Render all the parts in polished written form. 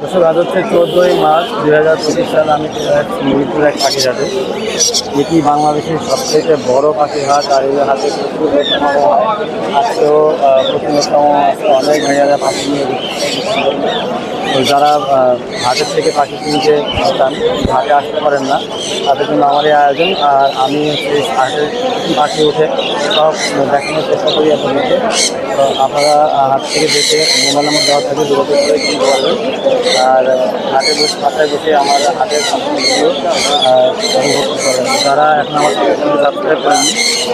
দর্শক, আজ হচ্ছে 14ই মার্চ 2025 সাল। আমি মিরপুর এক পাখির হাটে, এটি বাংলাদেশের সবথেকে বড় পাখির হাট। আর এই হাটে প্রচুর আজকেও প্রতিনিয়তম অনেক ভাইয়ারা পাখি নিয়ে তো যারা হাটের থেকে পাখি কিনতে চান, হাটে আসতে পারেন না, তাদের জন্য আমার এই আয়োজন। আর আমি হচ্ছে হাটের পাখি উঠে সব দেখানোর চেষ্টা করি আপনাদেরকে। তো আপনারা হাট থেকে দেখে মোবাইল নাম্বার দেওয়া থাকে, যোগাযোগ করে কিনতে পারবেন। আর হাটে বসে বাসায় বসে আমার হাটের ভিডিও উপভোগ করতে পারবেন। যারা এখন আমার চ্যানেলটি সাবস্ক্রাইব করেনি,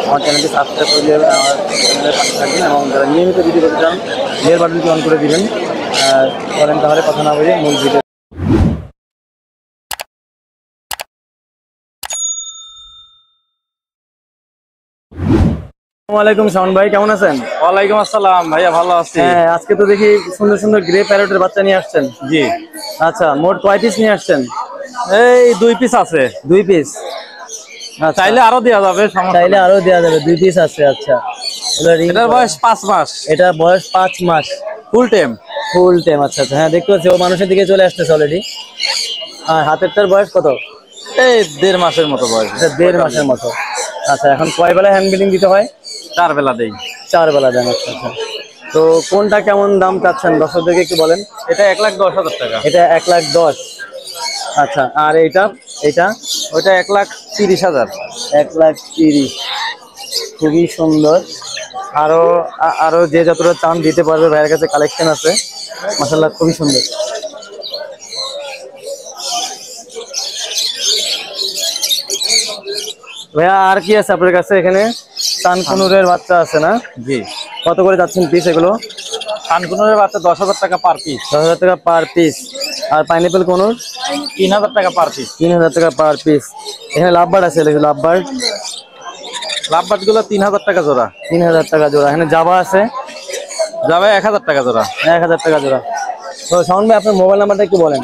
আমার চ্যানেলটি সাবস্ক্রাইব করে দিয়ে আমার চ্যানেলের পাশে থাকবেন এবং যারা নিয়মিত ভিডিও করতে চান বেল বাটনটি অন করে দিবেন। করেন, তাহলে কথা না বলে মূল ভিডিও। আসসালামু আলাইকুম শাওন ভাই, কেমন আছেন? ওয়ালাইকুম আসসালাম ভাইয়া, ভালো আছি। হ্যাঁ, আজকে তো দেখি সুন্দর সুন্দর গ্রে প্যারটের বাচ্চা নিয়ে আসছেন। জি, আচ্ছা, মোট কয় পিস নিয়ে আসছেন? এই 2 পিস আছে। 2 পিস। চাইলে আরো দেওয়া যাবে, চাইলে আরো দেওয়া যাবে। 2 পিস আছে। আচ্ছা, এটার বয়স 5 মাস। এটা বয়স 5 মাস, ফুল টাইম। Full time. আচ্ছা আচ্ছা, হ্যাঁ দেখতে পাচ্ছি ও মানুষের দিকে চলে আসতেছে অলরেডি। আর হাতেরটার বয়স কত? এই 1.5 মাসের মতো বয়স। এটা 1.5 মাসের মতো। আচ্ছা, এখন কয় বেলা হ্যান্ড ব্রিডিং দিতে হয়? 4 বেলা দেই। 4 বেলা দেন। আচ্ছা আচ্ছা, তো কোনটা কেমন দাম চাচ্ছেন দর্শকদেরকে একটু বলেন। এটা 1,10,000 টাকা। এটা 1,10,000। আচ্ছা, আর এটা এটা ওইটা 1,30,000। 1,30,000। খুবই সুন্দর। আরো আরো যে যতটা চান দিতে পারবে, ভাইয়ের কাছে কালেকশন আছে মাশাআল্লাহ, খুবই সুন্দর। ভাইয়া আর কি আছে আপনার কাছে? এখানে সানকুনুরের বাচ্চা আছে না? জি। কত করে যাচ্ছেন পিস এগুলো? কানকুনুরের বাচ্চা 10,000 টাকা পার পিস। 10,000 টাকা পার পিস। আর পাইনাপেল কোনুর 3,000 টাকা পার পিস। 3,000 টাকা পার পিস। এখানে লাভবার্ড আছে, লাভবার্ড। লাভবার্ড গুলো 3,000 টাকা জোড়া। 3,000 টাকা জোড়া। এখানে জাভা আছে, যাবে 1,000 টাকা জোড়া। 1,000 টাকা জোড়া। তো শাওন ভাই, আপনার মোবাইল নাম্বারটা একটু বলেন।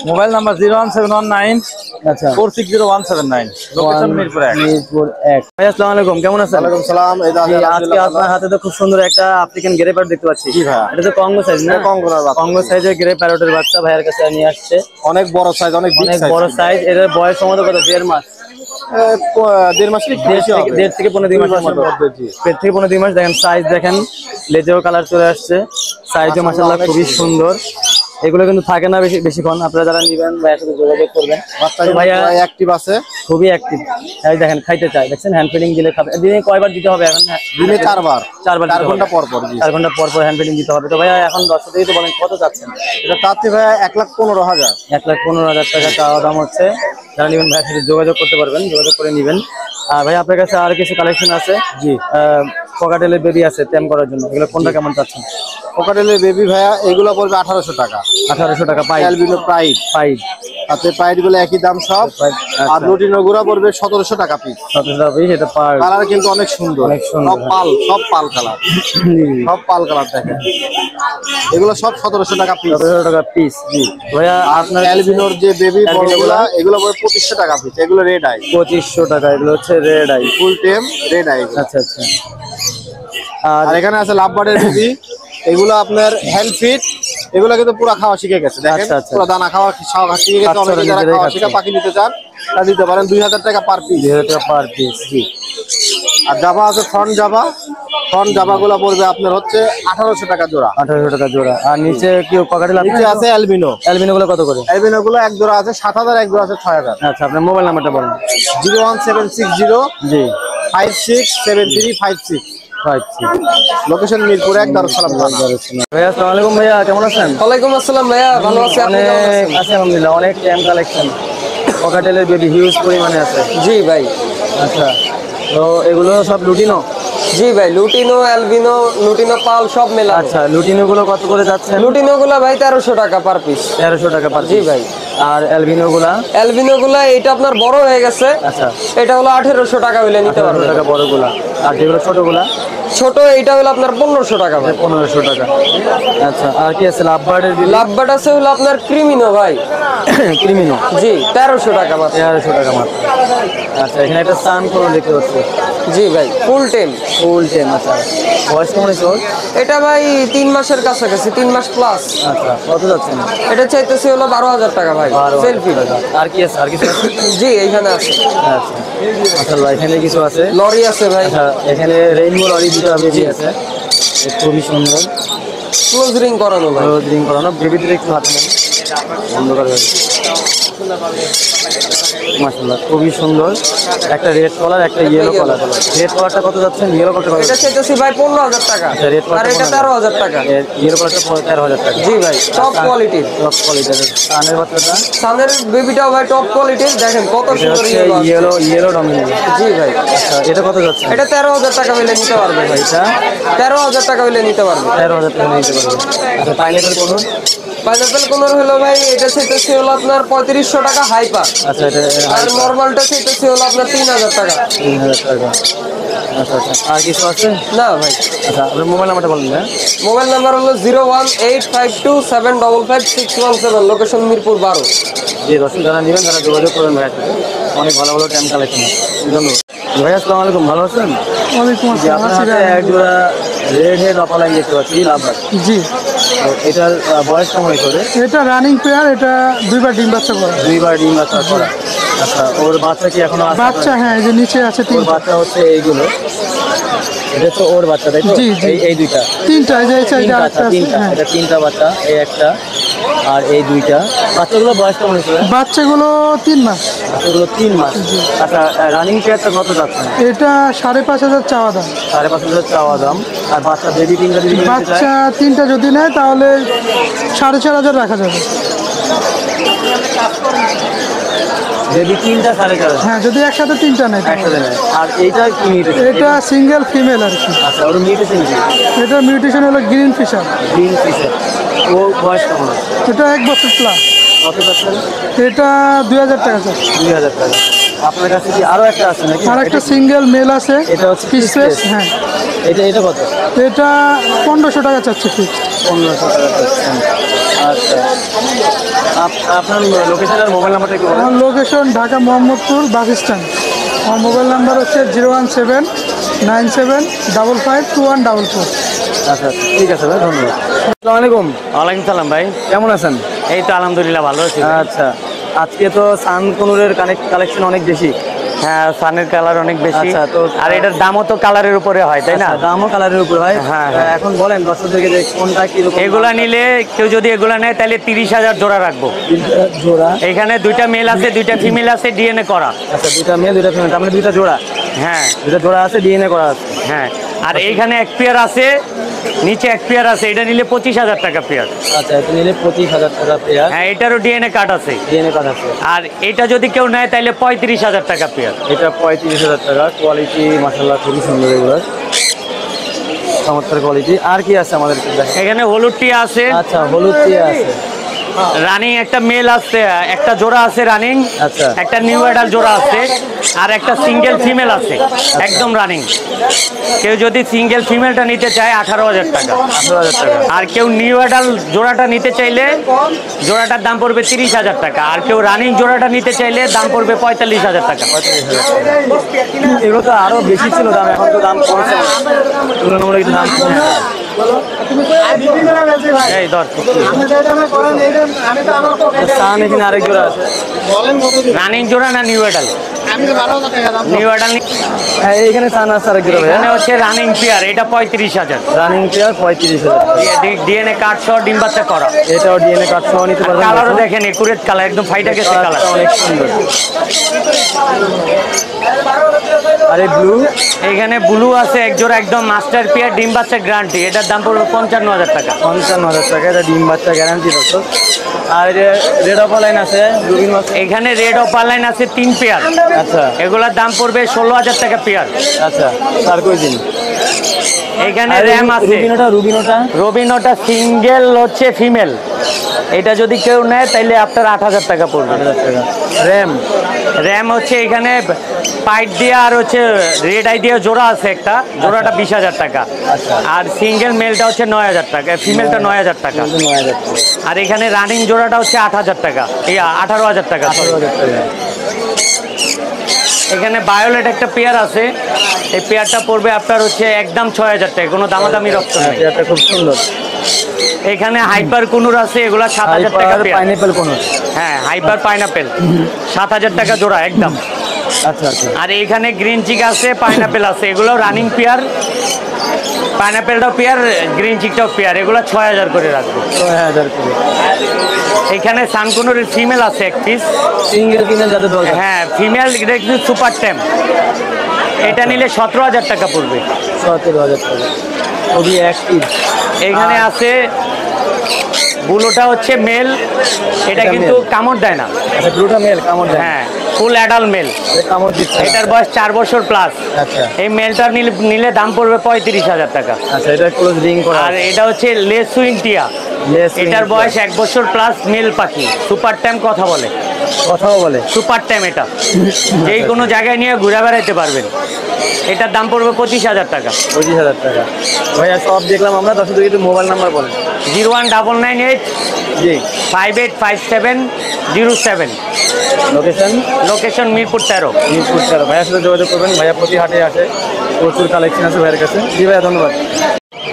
মোবাইল নাম্বার 01719 আচ্ছা, 460179। লোকেশন মিরপুর 1। মিরপুর 1। ভাই আসসালামু আলাইকুম, কেমন আছেন? ওয়ালাইকুম সালাম। এই জি, আজকে আপনার হাতে তো খুব সুন্দর একটা আফ্রিকান গ্রে প্যারট দেখতে পাচ্ছি। জি ভাইয়া। এটা তো কঙ্গো সাইজ না? কঙ্গোর বাচ্চা। কঙ্গো সাইজের গ্রে প্যারটের বাচ্চা ভাইয়ের কাছে নিয়ে আসছে। অনেক বড় সাইজ, অনেক বিগ অনেক সাইজ। বড় সাইজ। এটার বয়স সম্ভবত কত? 1.5 মাস। 1.5 মাসের একটু বেশি হবে। 1.5 থেকে 2 মাসের মতো। জি। 1.5 থেকে 2 মাস। দেখেন সাইজ, দেখেন লেজেও কালার চলে আসছে। সাইজও মাশাআল্লাহ খুবই সুন্দর। এগুলো কিন্তু থাকে না বেশিক্ষণ। আপনারা যারা নিবেন ভাইয়ের সাথে যোগাযোগ করবেন। বাচ্চাটা ভাইয়া অ্যাক্টিভ আছে, খুবই অ্যাক্টিভ। এই দেখেন খাইতে চায়, দেখছেন হ্যান্ড ফিডিং দিলে খাবে। দিনে কয়বার দিতে হবে এখন? দিনে 4 বার। 4 বার। 4 ঘন্টা পর পর। জি। 4 ঘন্টা পর পর হ্যান্ড ফিডিং দিতে হবে। তো ভাইয়া এখন দর্শকদেরই তো বলেন কত চাচ্ছেন? এটা চাচ্ছি ভাইয়া 1,15,000। 1,15,000 টাকা চাওয়া দাম হচ্ছে। যারা নেবেন ভাইয়ের সাথে যোগাযোগ করতে পারবেন, যোগাযোগ করে নেবেন। আর ভাই আপনার কাছে আর কিছু কালেকশন আছে? জি। পকাটেলের বেবি আছে টেম করার জন্য। এগুলো কোনটা কেমন চাচ্ছেন? পকাটেলের বেবি ভাইয়া এগুলো পড়বে 1,800 টাকা। 1,800 টাকা পাই। Albino pride. পাইড। তাতে প্রাইড গুলো একই দাম সব। আর লুটিনো গুড়া পড়বে 1,700 টাকা পিস। 1,700 টাকা পিস। এটা পার। কালার কিন্তু অনেক সুন্দর। অনেক সুন্দর। সব পাল কালার। সব পাল কালার দেখেন। এগুলো সব 1,700 টাকা পিস। 1,700 টাকা পিস। জি। ভাইয়া আর আপনার অ্যালবিনোর যে বেবি বলগুলা এগুলো পড়বে 2,500 টাকা পিস। এগুলো রেড আই। 2,500 টাকা। এগুলো হচ্ছে রেড আই। ফুল টেম রেড আই। আচ্ছা আচ্ছা। আর এখানে আছে লাভবার্ডের বেবি। এগুলো আপনার হ্যান্ড ফিট। এগুলো কিন্তু পুরো খাওয়া শিখে গেছে। দেখেন আচ্ছা, আচ্ছা। পুরো দানা খাওয়া শিখে গেছে। অনেকে যারা খাওয়া শিখে পাখি নিতে চান তা দিতে পারেন। 2,000 টাকা পার পিস। 2,000 টাকা পার পিস। জি। আর জাভা আছে ফ্রন্ট জাভা। ফ্রন্ট জাভা গুলো পড়বে আপনার হচ্ছে 1,800 টাকা জোড়া। 1,800 টাকা জোড়া। আর নিচে কি পকাটেল নিচে আছে অ্যালবিনো। অ্যালবিনো গুলো কত করে? অ্যালবিনো গুলো এক জোড়া আছে 7,000, এক জোড়া আছে 6,000। আচ্ছা, আপনার মোবাইল নাম্বারটা বলুন। 01760 জি। 567356। 56। লোকেশন মিরপুর 1, দারুসালাম থানা। ভাইয়া আসসালামু আলাইকুম। ভাইয়া কেমন আছেন? ওয়ালাইকুম আসসালাম ভাইয়া, ভালো আছি। আপনি কেমন অনেক আছেন? আছে আলহামদুলিল্লাহ। অনেক ট্যাম কালেকশন। পকাটেলের বেবি হিউজ পরিমাণে আছে। জি ভাই। আচ্ছা, তো এগুলো সব লুটিনো? জি ভাই, লুটিনো, অ্যালবিনো, লুটিনো পাল সব মেলা। আচ্ছা, লুটিনো গুলো কত করে যাচ্ছে? লুটিনো গুলা ভাই 1,300 টাকা পার পিস। 1,300 টাকা পার জি পিস। ভাই। আর অ্যালবিনো গুলা এটা আপনার বড় হয়ে গেছে। আচ্ছা, এটা হলো 1800 টাকা হইলে নিতে 1800 পারবেন। টাকা বড়গুলা। আর যেগুলো ছোটগুলা ছোট এইটা হলো আপনার 1500 টাকা ভাই। 1500 টাকা। আচ্ছা, আর কি আছে লাভবার্ডের? লাভবার্ড আছে হলো আপনার ক্রিমিনো ভাই। ক্রিমিনো জি 1300 টাকা মাত্র। 1300 টাকা মাত্র। আচ্ছা, এখানে একটা সান কোনো দেখতে পাচ্ছি। জি ভাই ফুল টেম। আচ্ছা, বয়স কেমন হয়েছে ওর? এটা ভাই 3 মাসের কাছাকাছি, 3 মাস প্লাস। আচ্ছা, কত যাচ্ছেন? এটা চাইতেছি হলো 12000 টাকা ভাই। 12,000 সেলফি। টাকা। আর কি আছে? আর কিছু আছে? জি এইখানে আছে। আচ্ছা, মাশাআল্লাহ, এখানে কিছু আছে। লরি আছে ভাই। আচ্ছা, এখানে রেইনবো লরি দুটো বেরিয়ে আছে, খুবই সুন্দর। ক্লোজ রিং করানো ভাই। রোজ রিং করানো। বেবিদের একটু হাতে নেন, অন্ধকার হয়ে গেছে। মাশাআল্লাহ, খুবই সুন্দর। একটা রেড কলার, একটা ইয়েলো কলার। রেড কলারটা কত যাচ্ছেন? ইয়েলো কলারটা কত? এটা চাইতেছি ভাই 15000 টাকা। আচ্ছা, রেড আর এটা 13000 টাকা। ইয়েলো কলারটা 13,000 টাকা। জি ভাই টপ কোয়ালিটির। টপ কোয়ালিটির। কানের বাচ্চাটা সানের বেবিটাও ভাই টপ কোয়ালিটির। দেখেন কত এটা সুন্দর হচ্ছে ইয়েলো ডমিনেন্ট। জি ভাই। আচ্ছা, এটা কত যাচ্ছে? এটা 13000 টাকা হইলে নিতে পারবে ভাই। এটা 13000 টাকা হইলে নিতে পারবে। 13,000 টাকা নিতে পারবে। আচ্ছা, পাইনাপেল কোন? পাইনাপেল কোনর হলো ভাই এটা চাইতেছি হলো আপনার 3500 টাকা হাইপার। আচ্ছা, এটা আর নরমালটা চাইতেছি হলো আপনার 3000 টাকা। 3,000 টাকা। আচ্ছা আচ্ছা, আর কিছু আছে? না ভাই। আচ্ছা, আপনার মোবাইল নাম্বারটা বলেন। হ্যাঁ, মোবাইল নাম্বার হলো 01852755617, লোকেশন মিরপুর 12। যে দর্শক যারা নেবেন তারা যোগাযোগ করবেন ভাইয়ের সাথে। অনেক ভালো ভালো ট্যাম কালেকশন। ধন্যবাদ ভাই। আসসালামু আলাইকুম, ভালো আছেন? ওয়ালাইকুম যে আপনার হাতে এক জোড়া রেড হেড অপালাইন দেখতে পাচ্ছি, লাভবার্ড। জি, তো এটার বয়স কেমন হয়েছে? এটা রানিং পেয়ার, এটা দুইবার ডিম বাচ্চা করা। দুইবার ডিম বাচ্চা করা। আচ্ছা, ওর বাচ্চা কি এখনো আছে? বাচ্চা হ্যাঁ, এই যে নিচে আছে ওর তিনটা। বাচ্চা হচ্ছে এইগুলো। এটা তো ওর বাচ্চা, তাই তো? জি, জি। এই দুইটা তিনটা, এই যে এই সাইডে তিনটা, আরেকটা আচ্ছা, আছে, তিনটা। হ্যাঁ। এটা তিনটা বাচ্চা, এই একটা আর এই দুইটা। বাচ্চাগুলো বয়স কেমন হয়েছে? বাচ্চাগুলো 3 মাস। বাচ্চাগুলো 3 মাস। আচ্ছা, রানিং পেয়ারটা কত যাচ্ছে? এটা 5,500 চাওয়া দাম। 5,500 চাওয়া দাম। আর বাচ্চা বেবি তিনটা যদি নিতে বাচ্চা চায়? 3টা যদি নেয় তাহলে 4,500 রাখা যাবে। বেবি তিনটা 4,500। হ্যাঁ, যদি একসাথে 3টা নেয় তাহলে। একসাথে নেয়। আর এইটা কি মিউটেশন? এটা সিঙ্গেল ফিমেল আর কি। আচ্ছা, ওর মিউটেশন কি? এটা মিউটেশন হলো গ্রিন ফিশার। Green fisher. ও বয়স কেমন? এটা 1 বছর প্লাস। কত যাচ্ছেন? এটা 2,000 টাকা চাচ্ছে। 2,000 টাকা। আপনার কাছে কি আরো একটা আছে নাকি? আর একটা সিঙ্গেল মেল আছে। এটা হচ্ছে পিসলেস, পিসলেস। হ্যাঁ। এটা কত? এটা 1500 টাকা চাচ্ছে ফিক্স। 1500 টাকা যাচ্ছেন। আচ্ছা, আপনার লোকেশন আর মোবাইল নাম্বারটা একটু বলেন। আমার location Dhaka Mohammadpur bus stand. আমার মোবাইল নাম্বার হচ্ছে 01797552144। আচ্ছা, ঠিক আছে ভাই, ধন্যবাদ। আসসালামু আলাইকুম। ওয়ালাইকুম সালাম ভাই। কেমন আছেন? এই তো আলহামদুলিল্লাহ ভালো আছি। আচ্ছা, আজকে তো সানকুনুরের কালেকশন অনেক বেশি। হ্যাঁ, সানের কালার অনেক বেশি। আচ্ছা, তো আর এটার দামও তো কালারের উপরে হয়, তাই না? আচ্ছা, দামও কালারের উপর হয়। হ্যাঁ, হ্যাঁ। এখন বলেন দর্শকদেরকে যে কোনটা কিরকম এগুলা নিলে কেউ যদি এগুলা নেয় তাহলে 30,000 জোড়া রাখবো। জোড়া। এখানে 2টা মেল আছে, 2টা ফিমেল আছে, ডিএনএ করা। আচ্ছা, দুইটা মেয়ে দুইটা ফিমেল, তার মানে দুইটা জোড়া। হ্যাঁ দুইটা জোড়া আছে, ডিএনএ করা আছে। হ্যাঁ, আর এইখানে এক পেয়ার আছে, নিচে এক পেয়ার আছে। এটা নিলে 25,000 টাকা পেয়ার। আচ্ছা, এটা নিলে 25,000 টাকা পেয়ার। হ্যাঁ, এটারও ডিএনএ কার্ড আছে। ডিএনএ কার্ড আছে। আর এটা যদি কেউ নেয় তাহলে 35,000 টাকা পেয়ার। এটা 35,000 টাকা। কোয়ালিটি মাশাআল্লাহ খুবই সুন্দর, এগুলো চমৎকার কোয়ালিটি। আর কি আছে আমাদের কাছে? এখানে হলুদ টিয়া আছে, আচ্ছা, হলুদ টিয়া আছে। রানিং একটা মেল আছে, একটা জোড়া আছে রানিং। আচ্ছা। একটা নিউ অ্যাডাল্ট জোড়া আছে, আর একটা সিঙ্গেল ফিমেল আছে একদম রানিং। কেউ যদি সিঙ্গেল ফিমেলটা নিতে চায় 18,000 টাকা। 18,000 টাকা। আর কেউ নিউ অ্যাডাল্ট জোড়াটা নিতে চাইলে জোড়াটার দাম পড়বে 30,000 টাকা। আর কেউ রানিং জোড়াটা নিতে চাইলে দাম পড়বে 45,000 টাকা। 35,000 টাকা। এগুলো তো আরো বেশি ছিল দাম, এখন তো দাম কমছে, তুলনামূলক একটু দাম কমছে। এই ধর, সান এখানে আরেক জোড়া আছে। রানিং জোড়া না নিউ অ্যাডাল্ট? New adult. হ্যাঁ, এইখানে সান আছে আরেক জোড়া ভাইয়া। এখানে হচ্ছে রানিং পেয়ার, এটা 35,000। রানিং পেয়ার 35,000 টাকা। ডিএনএ কার্ড সহ ডিম বাচ্চা করা। এটাও ডিএনএ কার্ড সহ নিতে পারবেন। কালারও দেখেন, একুরেট কালার, একদম ফাইটা গেছে কালার। কালারটা অনেক সুন্দর। আরে ব্লু, এখানে ব্লু আছে এক জোড়া, একদম মাস্টার পেয়ার, ডিম বাচ্চা গ্যারান্টি। এটার দাম পড়বে 55,000 টাকা। 55,000 টাকা। এটা ডিম বাচ্চা গ্যারান্টি দর্শক। আর রেড অফ লাইন আছে, রুবিন আছে। এখানে রেড অপার লাইন আছে 3 পেয়ার। আচ্ছা এগুলোর দাম পড়বে 16,000 টাকা পেয়ার। আচ্ছা, তার কই দিন। এখানে আর র্যাম আছে। রুবিনোটা রবিনোটা সিঙ্গেল হচ্ছে ফিমেল, এটা যদি কেউ নেয় তাহলে আপনার 8,000 টাকা পড়বে। 8,000 টাকা। র্যাম র্যাম হচ্ছে এখানে পাইপ দিয়ে আর হচ্ছে রেড আই দিয়ে জোড়া আছে একটা, জোড়াটা 20,000 টাকা। আর সিঙ্গেল মেলটা হচ্ছে 9,000 টাকা, ফিমেলটা 9,000 টাকা। 9,000 টাকা। আর এখানে রানিং জোড়াটা হচ্ছে 8,000 টাকা, 18,000 টাকা। 18,000 টাকা। এখানে বায়োলেট একটা পেয়ার আছে, এই পেয়ারটা পড়বে আপনার হচ্ছে একদম 6,000 টাকা, কোনো দামাদামি রক্ত নেই। এটা খুব সুন্দর। এখানে হাইপার কুনুর আছে, এগুলা 7,000 টাকা পেয়ার। পাইনাপেল কোন? হ্যাঁ, হাইপার পাইনাপেল 7,000 টাকা জোড়া একদম। আচ্ছা আচ্ছা। আর এখানে গ্রিন চিক আছে, পাইনাপেল আছে, এগুলো রানিং পেয়ার। পাইনাপেলটাও পেয়ার, গ্রিন চিকটাও পেয়ার, এগুলো 6,000 করে রাখবো। 6,000 করে। এখানে সানকুনুর ফিমেল আছে এক পিস। সিঙ্গেল ফিমেল যাতে দরকার। হ্যাঁ, ফিমেল সুপার টেম, এটা নিলে 17,000 টাকা পড়বে। 17,000 টাকা। খুবই অ্যাক্টিভ। এখানে আছে বুলোটা হচ্ছে মেল, এটা কিন্তু কামড় দেয় না। আচ্ছা, ব্লুটা মেল, কামড় দেয়? হ্যাঁ, ফুল অ্যাডাল্ট মেল, কামড় দিচ্ছে না। এটার বয়স 4 বছর প্লাস। আচ্ছা এই মেলটা নিলে দাম পড়বে 35,000 টাকা। আচ্ছা, এটা ক্লোজ রিং করা। আর এটা হচ্ছে লেস সুইং টিয়া, এটার বয়স 1 বছর প্লাস, মেল পাখি, সুপার টাইম কথা বলে, কথাও বলে। Super time. এটা যেই কোনো জায়গায় নিয়ে ঘুরে বেড়াইতে পারবেন। এটার দাম পড়বে 25,000 টাকা। 25,000 টাকা। ভাইয়া সব দেখলাম আমরা, দর্শকদের একটু মোবাইল নাম্বার বলেন। 01998 জি। 585707। লোকেশন? লোকেশন মিরপুর 13। মিরপুর 13। ভাইয়ার সাথে যোগাযোগ করবেন, ভাইয়া প্রতি হাটে আসে, প্রচুর কালেকশন আছে ভাইয়ের কাছে। জি ভাইয়া, ধন্যবাদ।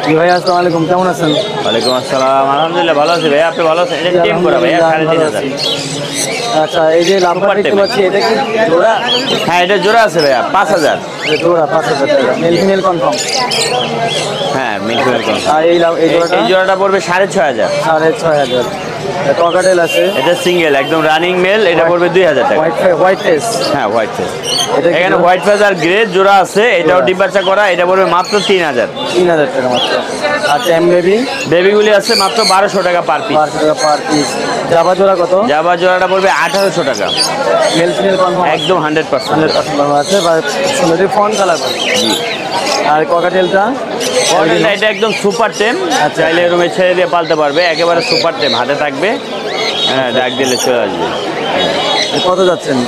জি ভাইয়া, আসসালামু আলাইকুম, কেমন আছেন? ওয়ালাইকুম আসসালাম, আলহামদুলিল্লাহ ভালো আছি ভাইয়া, আপনি ভালো আছেন? এটা টিম করা ভাইয়া, ভালো 3,500। আছি। আচ্ছা, এই যে লাম্বার দেখতে পাচ্ছি, এটা কি জোড়া? হ্যাঁ, এটা জোড়া আছে ভাইয়া, 5,000। এটা জোড়া 5,000 টাকা। Mail female confirm? হ্যাঁ, মিরপুর। আর এই জোড়াটা? এই জোড়াটা পড়বে 6,500। 6,500। ককাটেল আছে? এটা সিঙ্গেল একদম রানিং মেল, এটা পড়বে 2,000 টাকা। White face? হ্যাঁ, হোয়াইট ফেস। এটা কি এখানে জোড়া? হোয়াইট ফেস আর গ্রে জোড়া আছে, এটাও ডিবাচ্চা করা, এটা পড়বে মাত্র 3,000। 3,000 টাকা মাত্র। আর ট্যাম বেবি? বেবিগুলি আছে মাত্র 1,200 টাকা পার পিস। 5 টাকা পার পিস। জাবা জোড়া কত? জাবা জোড়াটা পড়বে 1,800 টাকা। Mail female confirm? একদম 100%। 100% আছে, বা সুন্দর ফোন কালার। আর ককাটেলটা? এটা একদম সুপার টেম, চাইলে রুমে ছেড়ে দিয়ে পালতে পারবে, একেবারে সুপার টেম, হাতে থাকবে, হ্যাঁ, ডাক দিলে চলে আসবে। কত যাচ্ছেন?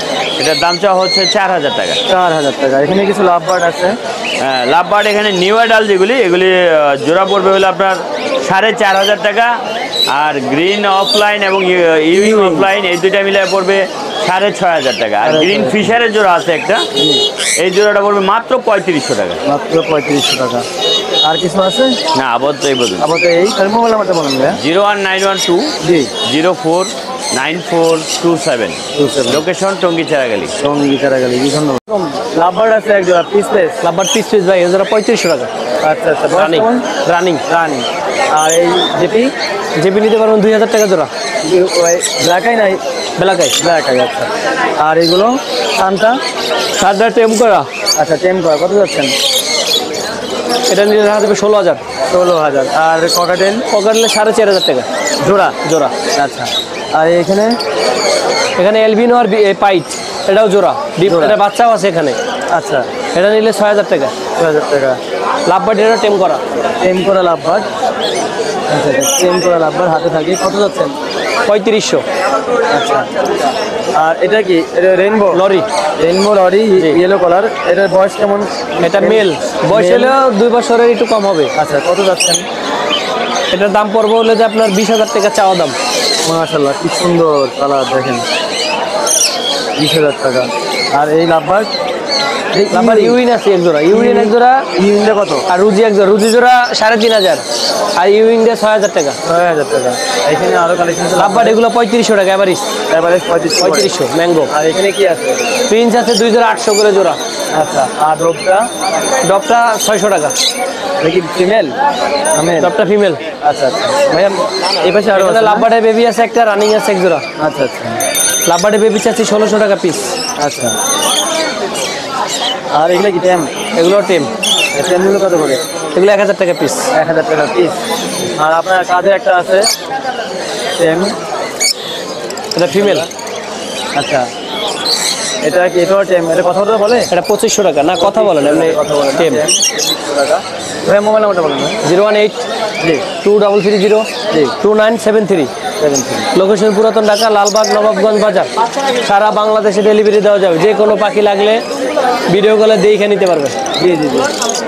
এটার দাম চাওয়া হচ্ছে 4,000 টাকা। 4,000 টাকা। এখানে কিছু লাভ বার্ড আছে? হ্যাঁ, লাভ বার্ড এখানে নিউ অ্যাডাল যেগুলি, এগুলি জোড়া পড়বে হলো আপনার 4,500 টাকা। আর গ্রিন অফলাইন এবং ইউইং অফলাইন এই দুইটা মিলে পড়বে 6,500 টাকা। আর গ্রিন ফিশারের জোড়া আছে একটা, এই জোড়াটা পড়বে মাত্র 3500 টাকা। মাত্র 3500 টাকা। আর কিছু আছে? না, আপাতত এই বলুন। আপাতত এই মোবাইল নাম্বারটা বলেন ভাইয়া। 01912 জি। 049427। লোকেশন টঙ্গী চারাগালি। সঙ্গী চারাগালি। ধন্যবাদ। লাভ বার্ড আছে এক জোড়া, পিসলেস? লাম্বার পিস ভাই, এ জোড়া 3500 টাকা। আচ্ছা আচ্ছা। Running running. রানি। আর এই জেপি? জেপি নিতে পারবেন 2,000 টাকা জোড়া। ব্ল্যাক আই নাই? বেলাকাই ব্ল্যাক আই। আচ্ছা। আর এগুলো সানটা? সাতটা টেম করা, আচ্ছা, টেম করা। কত যাচ্ছেন? এটা নিলে দেখা যাবে 16,000। 16,000। আর ককাটেল? পকেটলে 4,500 টাকা জোড়া? জোড়া। আচ্ছা। আর এখানে? এখানে এলবিনো আর পাইট, এটাও জোড়া। জোড়া। এটা বাচ্চাও আছে এখানে। আচ্ছা, এটা নিলে 6,000 টাকা। 6,000 টাকা। লাভবার্ড এটা টেম করা। টেম করা লাভ বার্ড। আচ্ছা, টেম করা লাভ বার্ড হাতে থাকে। কত যাচ্ছেন? 3500। আচ্ছা। আর এটা কি? এটা rainbow lory. Rainbow lory, yellow colour. এটার বয়স কেমন? এটা মেল, বয়স হলে 2 বছরের একটু কম হবে। আচ্ছা, কত যাচ্ছেন? এটার দাম পড়বে হলে যে আপনার 20,000 টাকা চাওয়া দাম। মাশাআল্লাহ, কি সুন্দর কালার দেখেন। 20,000 টাকা। আর এই লাভবার্ড? লাম্বার ইউইন আছে এক জোড়া, ইউইন এক জোড়া। ইউইনটা কত? আর রুজি এক জোড়া, রুজি জোড়া 3,500। আর ইউইন দিয়ে 6,000 টাকা। 6,000 টাকা। এখানে আরো কালেকশন আছে। লাভবার্ড এগুলো 3500 টাকা এভারেজ। এভারেজ 3500। 3500 ম্যাঙ্গো। আর এখানে কি আছে? প্রিন্স আছে 2 জোড়া 800 করে জোড়া। আচ্ছা। আর ডবটা? ডবটা 600 টাকা। দেখি ফিমেল? ডবটা ফিমেল। আচ্ছা আচ্ছা। ভাইয়া এই পাশে আরো এখানে আছে? লাভবার্ডের বেবি আছে একটা, রানিং আছে এক জোড়া। আচ্ছা আচ্ছা। লাভবার্ডের বেবি চাচ্ছি 1600 টাকা পিস। আচ্ছা। আর এগুলো কি ট্যাম? এগুলো টেম, ট্যামগুলো কত করে? এগুলো 1000 টাকা পিস। 1,000 টাকা পিস। আর আপনার কাঁধে একটা আছে ট্যাম? এটা ফিমেল। আচ্ছা। এটা কি? এটাও ট্যাম? এটা কথা বলে? এটা 2500 টাকা। না, কথা বলেন এমনি কথা বলে টেম। 2500 টাকা। ভাইয়া মোবাইল নাম্বারটা বলেন না? 018 জি 2330 জি। 2973। লোকেশন পুরাতন ঢাকা, লালবাগ, নবাবগঞ্জ বাজার। সারা বাংলাদেশে ডেলিভারি দেওয়া যাবে। যে কোনো পাখি লাগলে ভিডিও কলে দেখে নিতে পারবে। জি জি জি,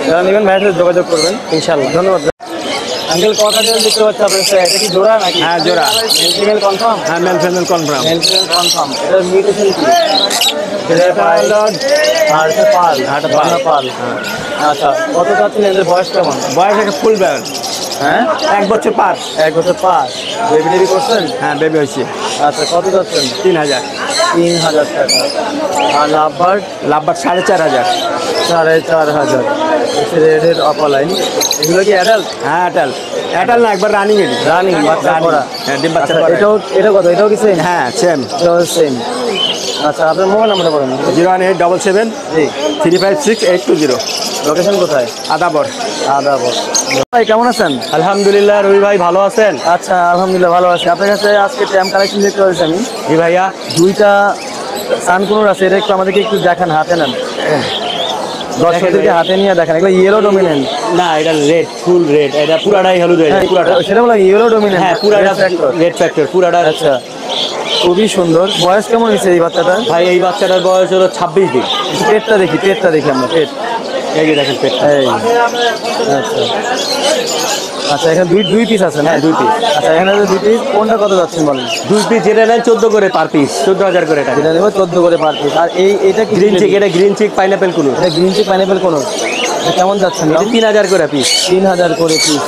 যারা নেবেন ভাইয়ের সাথে যোগাযোগ করবেন। ইনশাল্লাহ। ধন্যবাদ। আঙ্কেল ককাটেল দেখতে পাচ্ছি আপনার সাথে, এটা কি জোড়া নাকি? হ্যাঁ জোড়া। Female confirm? হ্যাঁ male female confirm. Male female confirm. এটার মিউটেশন কি? এটা আর এটা পাল, এটা পাল। পাল। আচ্ছা, কত চাচ্ছেন? এদের বয়স কেমন? বয়স একটা ফুল ব্যাগ, হ্যাঁ 1 বছর পার। 1 বছর পাস। বেবি টেবি করছেন? হ্যাঁ বেবি হয়েছে। আচ্ছা, কত চাচ্ছেন? 3000। 3000 টাকা। আর লাভবার্ড? লাভবার 4500। 4500। রেডের অপালাইন, এগুলো কি অ্যাডাল্ট? হ্যাঁ অ্যাটাল। অ্যাটাল না, একবার রানিং এর। রানিং বাচ্চা করা? হ্যাঁ ডিম বাচ্চা আচ্ছা, করা। এটা কত? এটাও কি সেম? হ্যাঁ সেম। এটাও সেম। আচ্ছা, আপনার মোবাইল নাম্বারটা বলেন। 01877 জি। 356 820। লোকেশন কোথায়? আদাবর। আদাবর। ভাই কেমন আছেন? আলহামদুলিল্লাহ, রবি ভাই ভালো আছেন? আচ্ছা, আলহামদুলিল্লাহ ভালো আছি। আপনার কাছে আজকে ট্যাম কালেকশন দেখতে পাচ্ছি আমি। জি ভাইয়া। দুইটা সানকুনুর আছে, এটা একটু আমাদেরকে একটু দেখান, হাতে নেন। দর্শকদেরকে হাতে নিয়ে দেখান। এগুলো ইয়েলো ডোমিনেন্ট? না এটা রেড, ফুল রেড। এটা পুরাটাই হলুদ হয়ে যায় পুরাটা। সেটা বলা ইয়েলো ডোমিনেন্ট? হ্যাঁ পুরাটা রেড ফ্যাক্টর পুরাটা। আচ্ছা, খুবই সুন্দর। বয়স কেমন হয়েছে এই বাচ্চাটা? ভাই এই বাচ্চাটার বয়স হলো 26 দিন। পেটটা দেখি, পেটটা দেখি আমরা। পেট এই যে দেখেন পেট। এই। আচ্ছা আচ্ছা, এখানে দুই পিস আছে না? হ্যাঁ 2 পিস। আচ্ছা, এখানে যে 2 পিস, কোনটা কত যাচ্ছেন বলেন? 2 পিস যেটা নেন 14 করে পার পিস, 14000 করে টাকা। এটা নেবো 14 করে পার পিস। আর এটা কি গ্রিন চিক, এটা গ্রিন চিক পাইনাপেল কুলু। এটা গ্রিন চিক পাইনাপেল কোন? এটা কেমন যাচ্ছেন? এটা 3000 করে পিস। 3000 করে পিস।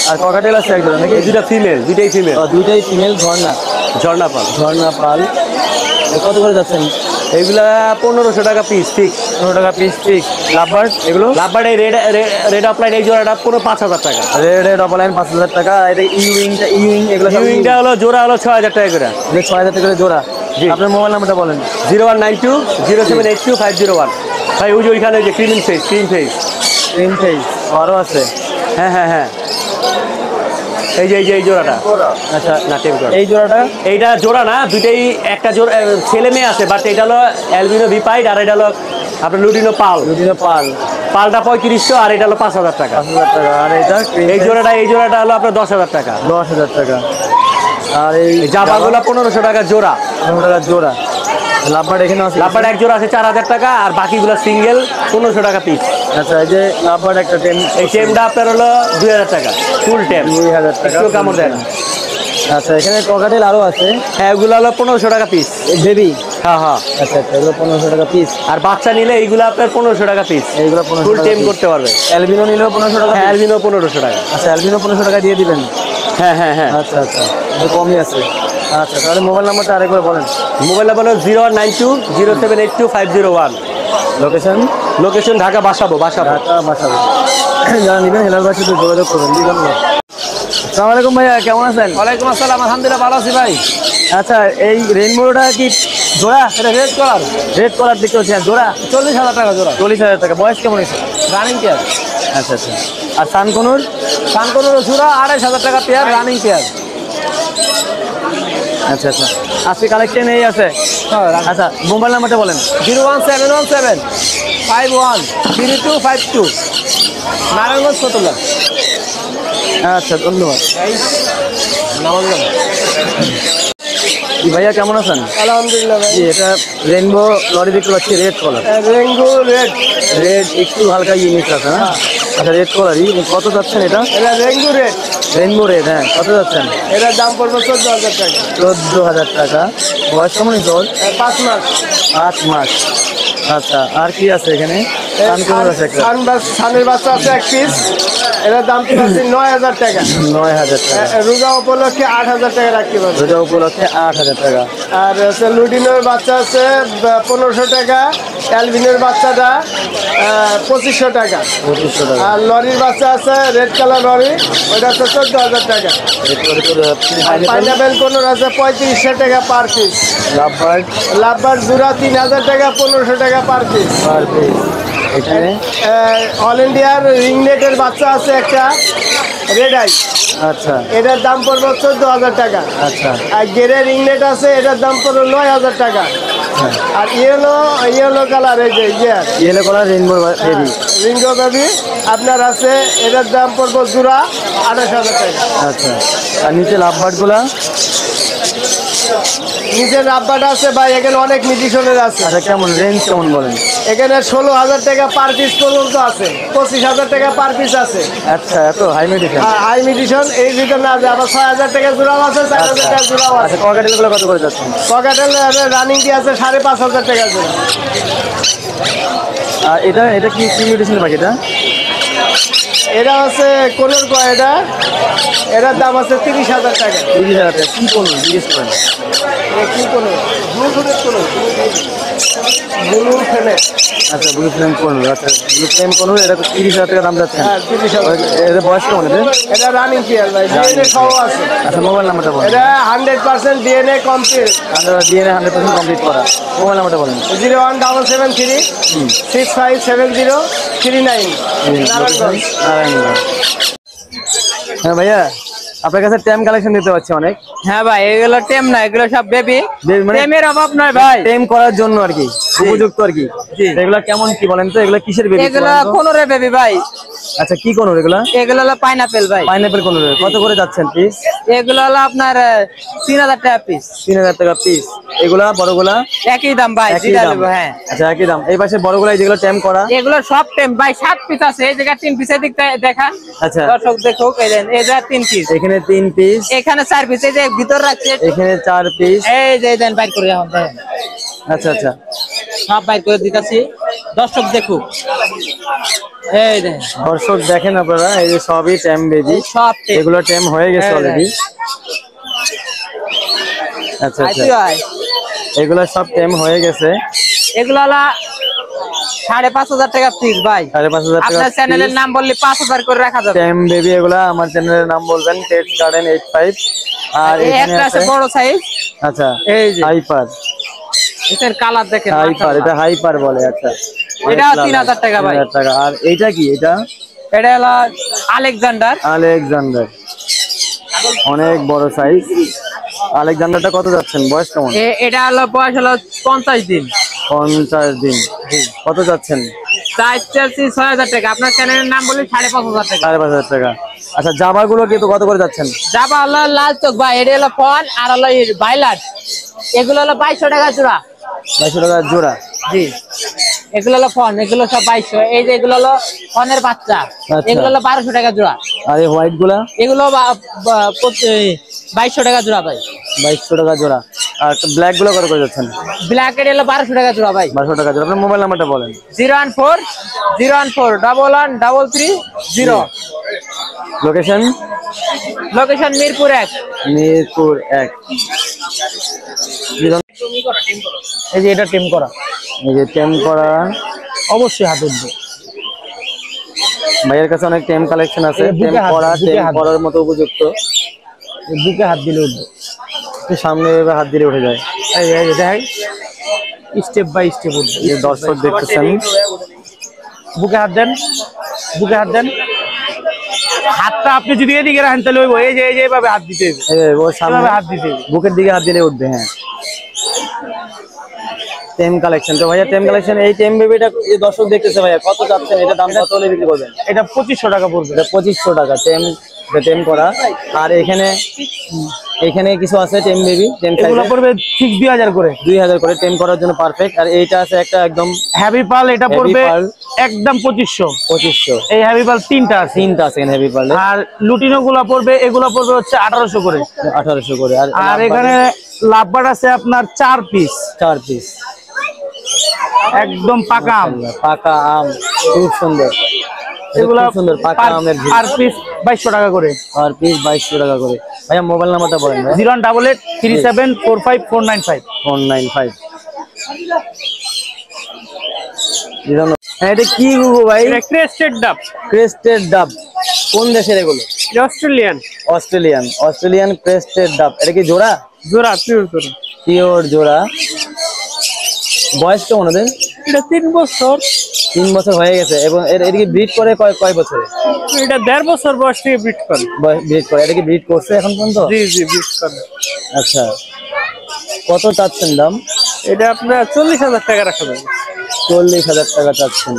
আর ককাটেল আছে একজন নাকি? এই দুটা ফিমেল, দুইটাই ফিমেল। দুইটাই ফিমেল। ঝর্ণা? ঝর্ণা পাল। ঝর্ণা পাল। কত করে যাচ্ছেন? এইগুলা 1500 টাকা পিস ফিক্স। 15 টাকা পিস ফিক্স। লাভবার্ড এগুলো? লাভবার এই রেড অফলাইন এই জোড়াটা পুরো 5000 টাকা। রেড অপালাইন 5000 টাকা। এটা ইউইং এগুলো সব ইউইংটা হলো জোড়া হলো 6000 টাকা করে। 6000 টাকা করে জোড়া। জি। আপনার মোবাইল নাম্বারটা বলেন। 0192 0782 501। ভাই ওই যে ওইখানে যে ক্রিম ফেস। স্ক্রিন ফেস আরও আছে? হ্যাঁ হ্যাঁ হ্যাঁ, এই যে এই জোড়াটা। আচ্ছা, না টেম করা। এই জোড়াটা? এইটা জোড়া না, দুইটাই একটা জোড়া, ছেলে মেয়ে আছে। বাট এটা হলো অ্যালবিনো বিপাইড আর এটা হলো আপনার লুটিনো পাল। দুদিনে পাল। পালটা 3500 আর এটা হলো 5000 টাকা। 5000 টাকা। আর এটা এই জোড়াটা হলো আপনার 10000 টাকা। 10000 টাকা। আর এই জামাগুলো 1500 টাকা জোড়া। 15 টাকা জোড়া। লাভবার্ড এখানে আছে? লাভবার এক জোড়া আছে 4000 টাকা, আর বাকিগুলো সিঙ্গেল 1500 টাকা পিস। আচ্ছা, এই যে লাভবার্ড একটা টেম। এই টেমটা আপনার হলো 2000 টাকা ফুল টেম। 2000 টাকা। একটু কামড় দেন। আচ্ছা, এখানে ককাটেল আরও আছে? হ্যাঁ ওগুলো হলো 1500 টাকা পিস। বেবি? হ্যাঁ হ্যাঁ। আচ্ছা আচ্ছা, এগুলো 1500 টাকা পিস। আর বাচ্চা নিলে এইগুলো আপনার 1500 টাকা পিস। এইগুলো 1500 ফুল টাকা টেম piece। করতে পারবে। অ্যালবিনো নিলেও 1500 টাকা? হ্যাঁ অ্যালবিনো 1500 টাকা। আচ্ছা, অ্যালবিনো 1500 টাকা দিয়ে দিবেন? হ্যাঁ হ্যাঁ হ্যাঁ। আচ্ছা আচ্ছা, একটু কমই আছে। আচ্ছা, তাহলে মোবাইল নাম্বারটা আরেকবার বলেন। মোবাইল নাম্বার হলো 0192 0782 501। লোকেশন? লোকেশন ঢাকা বাসাবো। ঢাকা বাসাবো। যারা নেবেন হেলাল ভাইয়ের সাথে যোগাযোগ করবেন। জি, ধন্যবাদ। আসসালামু আলাইকুম ভাইয়া, কেমন আছেন? ওয়ালাইকুম আসসালাম, আলহামদুলিল্লাহ ভালো আছি ভাই। আচ্ছা, এই রেইনবোটা কি জোড়া? এটা রেড কালার, রেড কলার দেখতে হচ্ছে। জোড়া 40,000 টাকা জোড়া। 40,000 টাকা। বয়স কেমন হয়েছে? Running pair. আচ্ছা আচ্ছা। আর সানকনুর? কানকনুর জোড়া 2500 টাকা পেয়ার, রানিং পেয়ার। আচ্ছা আচ্ছা, আজকে কালেকশন এই আছে? আচ্ছা, মোবাইল নাম্বারটা বলেন। 01717 513252, নারায়ণগঞ্জ ফতুল্লা। আচ্ছা, ধন্যবাদ। জি ভাইয়া, কেমন আছেন? আলহামদুলিল্লাহ ভাই। জি, এটা রেইনবো লরি দেখতে পাচ্ছি, রেড কলার। রেঙ্গু রেড, রেড একটু হালকা ইউনিক আছে না? আচ্ছা, রেড কলারই। কত যাচ্ছেন এটা? এটা রেঙ্গু রেড। রেইনবো রেড, হ্যাঁ, কত যাচ্ছেন? এটার দাম পড়বে 14,000 টাকা। 14,000 টাকা। বয়স কেমন হয়েছে ওর? 5 মাস। 5 মাস। আচ্ছা, আর কি আছে এখানে? সানকুনুর আছে একটা। সানের বাচ্চা আছে এক পিস, এটার দাম পড়ছে 9,000 টাকা। 9,000 টাকা। রোজা উপলক্ষে 8,000 টাকা রাখতে পারবে। রোজা উপলক্ষে 8,000 টাকা। আর হচ্ছে লুডিনোর বাচ্চা আছে 1500 টাকা, অ্যালবিনোর বাচ্চাটা 2500 টাকা। 2500 টাকা। আর লরির বাচ্চা আছে রেড কালার লরি, ওইটা হচ্ছে 14,000 টাকা। পাইনাপেল কোনোর আছে 3500 টাকা পার পিস। লাভবার্ড লাভবার জোড়া 3000 টাকা, 1500 টাকা পার পিস। Per piece. এখানে অল ইন্ডিয়ার রিংনেটের বাচ্চা আছে একটা রেড আই, আচ্ছা এটার দাম পড়বে 14,000 টাকা। আচ্ছা। আর গেরে রিংনেট আছে, এটার দাম পড়বে 9,000 টাকা। আচ্ছা আর ইয়েলো কালার এই যে yellow colour rainbow baby. Ringo baby আপনার আছে, এটার দাম পড়বো জোড়া 28,000 টাকা। আচ্ছা আর নিচে লাভবার্ডগুলা? নিচের রাব্বাটা আছে ভাই, এখানে অনেক মিউজিশনের আছে। আচ্ছা কেমন রেঞ্জ কেমন বলেন? এখানে 16,000 টাকা পার পিস পর্যন্ত আছে, 25,000 টাকা পার পিস আছে। আচ্ছা এত হাই মেডিসিন। হাই মিউজিশন এই ভিতরে আছে, আবার 6,000 টাকা জোড়াও আছে, 4,000 টাকা জোড়াও আছে। আচ্ছা ককাটেলগুলো কত করে যাচ্ছেন? পকেটেল রানিং কি আছে 5,500 টাকা জোড়া। আর এটা কি মেডিসিন পাখি এটা? এটা হচ্ছে কোনোর কয়টা, এটার দাম আছে 30,000 টাকা। 30,000 টাকা। কি কোন জিজ্ঞেস করেন? এটা কি কোনো ব্লুটুথের কোনো ব্লু ফেলে। আচ্ছা ব্লু ফ্লেম কোন? আচ্ছা ব্লু ফ্লেম কোন? এটা তো 30,000 টাকা দাম যাচ্ছে। হ্যাঁ 30,000। এটা বয়স কেমন এদের? এটা রানিং পেয়ার ভাই, ডিএনএ সহ আছে। আচ্ছা মোবাইল নাম্বারটা বলেন। এটা 100% ডিএনএ কমপ্লিট। ডিএনএ 100% কমপ্লিট করা। মোবাইল নাম্বারটা বলেন। 01773 657039 নারায়ণগঞ্জ। নারায়ণগঞ্জ। হ্যাঁ ভাইয়া আপনার কাছে টেম কালেকশন দিতে পারছি অনেক। হ্যাঁ ভাই, এগুলো টেম না, এগুলো সব বেবি। মানে টেমের অভাব নয় ভাই, টেম করার জন্য আর কি, উপযুক্ত আর কি। এগুলা কেমন কি বলেন তো? এগুলা কিসের বেবি? এগুলো কোনোরে বেবি ভাই। আচ্ছা কি কোন এগুলা? এগুলো হলো পাইনাপেল ভাই। পাইনাপেল কোন? কত করে যাচ্ছেন পিস? এগুলো হলো আপনার 3,000 টাকা পিস। 3,000 টাকা পিস। এগুলা বড়গুলা? একই দাম ভাই, একই যেটা দাম। নেবো। হ্যাঁ আচ্ছা একই দাম। এই পাশে বড়গুলা যেগুলো টেম করা? এগুলো সব টেম ভাই, 7 পিস আছে। এই জায়গা 3 পিসের দিক দেখান আচ্ছা দর্শক দেখুক। এই জায়গা 3 পিস, এখানে 3 পিস, এখানে 4 পিস। এই যে ভিতর রাখছে, এখানে 4 পিস। এই যে দেন বাইর করে এখন দেখেন, আচ্ছা আচ্ছা সব বাইর করে দিতেছি, দর্শক দেখুক। এই দেখেন দর্শক দেখেন আপনারা, এই যে সবই টেম বেবি। সব টেম। এগুলো টেম হয়ে গেছে এই অলরেডি। আচ্ছা আচ্ছা এগুলো সব টেম হয়ে গেছে। এগুলো হলো 5,500 টাকা পিস ভাই। 5,500 টাকা। আপনার চ্যানেলের নাম বললে 5,000 করে রাখা যাবে। টেম বেবি এগুলা। আমার চ্যানেলের নাম বলবেন পেটস গার্ডেন 85। আর এই এখানে একটা আছে আছে বড় সাইজ, আচ্ছা এই যে হাইপার। এটার কালার দেখেন, হাইপার, এটা হাইপার বলে। আচ্ছা এটা 3,000 টাকা ভাই। 3,000 টাকা। আর এইটা কি? এটা এটা হলো আলেকজান্ডার। আলেকজান্ডার, অনেক বড় সাইজ। আলেকজান্ডারটা কত যাচ্ছেন? বয়স কেমন? এটা হলো বয়স হলো 50 দিন। 50 দিন। কত যাচ্ছেন? সাইজ চাচ্ছি 6,000 টাকা। আপনার চ্যানেলের নাম বলি 5,500 টাকা। 5,500 টাকা। আচ্ছা জাবা গুলো কি কত করে যাচ্ছেন? জাবা হলো লাল চোখ ভাই, এটা হলো ফন, আর হলো ভাইলাট। এগুলো হলো 2,200 টাকা জোড়া। 200 টাকা জোড়া। জি, এগুলো হলো ফন, এগুলো সব 2,200। এই যে এগুলো হলো ফনের বাচ্চা, এগুলো হলো 1,200 টাকা জোড়া। আর এই হোয়াইট গুলা? এগুলো 2,200 টাকা জোড়া ভাই। 2,200 টাকা জোড়া। আর ব্ল্যাক গুলো কত করে যাচ্ছেন? ব্ল্যাক এর হলো 1,200 টাকা জোড়া ভাই। 200 টাকা জোড়া। আপনার মোবাইল নাম্বারটা বলেন। 014-014-11-330। লোকেশন? লোকেশন মিরপুর 1। মিরপুর 1। এই যে এটা টিম করা, এই যে টেম করা। অবশ্যই হাত উঠবে। ভাইয়ের কাছে অনেক টেম কালেকশন আছে। এই বুকে টেম হাত- করা, বুকে টেম হাত। করার মতো উপযুক্ত। বুকে হাত দিলে উঠবে। একটু সামনে এভাবে হাত দিলে উঠে যায়। এই দেখ, স্টেপ বাই স্টেপ উঠবে। এই যে দর্শক দেখতেছেন, বুকে হাত দেন, বুকে হাত দেন। হাতটা আপনি যদি এদিকে রাখেন তাহলে ওই এই যে এইভাবে হাত দিতে হবে, এই যে ওর সামনে এইভাবে হাত দিতে হবে। বুকের দিকে হাত দিলে উঠবে। হ্যাঁ টেম কালেকশন। তো ভাইয়া টেম কালেকশন, এই টেম বেবিটা এই দর্শক দেখতেছে ভাইয়া, কত চাচ্ছেন? এটা দাম কত হলে বিক্রি করবেন? এটা 2,500 টাকা পড়বে। এটা 2,500 টাকা টেম, টেম করা। আর এখানে কিছু আছে টেম বেবি, টেম এগুলো সাইজে পড়বে ঠিক 2,000 করে। 2,000 করে টেম করার জন্য পারফেক্ট। আর এইটা আছে একটা একদম হ্যাভি পাল, এটা Heavy পড়বে pearl। একদম 2,500। 2,500। এই হ্যাভি পাল 3টা আছে। 3টা আছে হেভি পারলে। আর লুটিনো গুলা পড়বে, এগুলা পড়বে হচ্ছে 1,800 করে। 1,800 করে। আর এখানে লাভবার্ড আছে আপনার 4 পিস, 4 পিস। একদম পাকা আম। পাকা আম, খুব সুন্দর। এগুলা খুব সুন্দর পাকা আমের ঝুড়ি। আর পিস 2,200 টাকা করে। আর পিস 2,200 টাকা করে। ভাইয়া মোবাইল নাম্বারটা বলেন ভাই। 018-3745-495। 495। এটা কি গুগু ভাই? এটা ক্রেস্টেড ডাব, ক্রেস্টেড ডাব। কোন দেশের এগুলো? অস্ট্রেলিয়ান অস্ট্রেলিয়ান ক্রেস্টেড ডাব। এটা কি জোড়া? জোড়া, পিওর করে। পিওর জোড়া। বয়স কেমন ওদের? এটা 3 বছর। 3 বছর হয়ে গেছে। এবং এটা কি ব্রিড করে কয় বছরে? এটা 1.5 বছর বয়স থেকে ব্রিড করে। ব্রিড করে। এটা কি ব্রিড করছে এখন পর্যন্ত? জি জি, ব্রিড করে। আচ্ছা কত চাচ্ছেন দাম? এটা আপনার 40,000 টাকা রাখা যাবে। 40,000 টাকা চাচ্ছেন।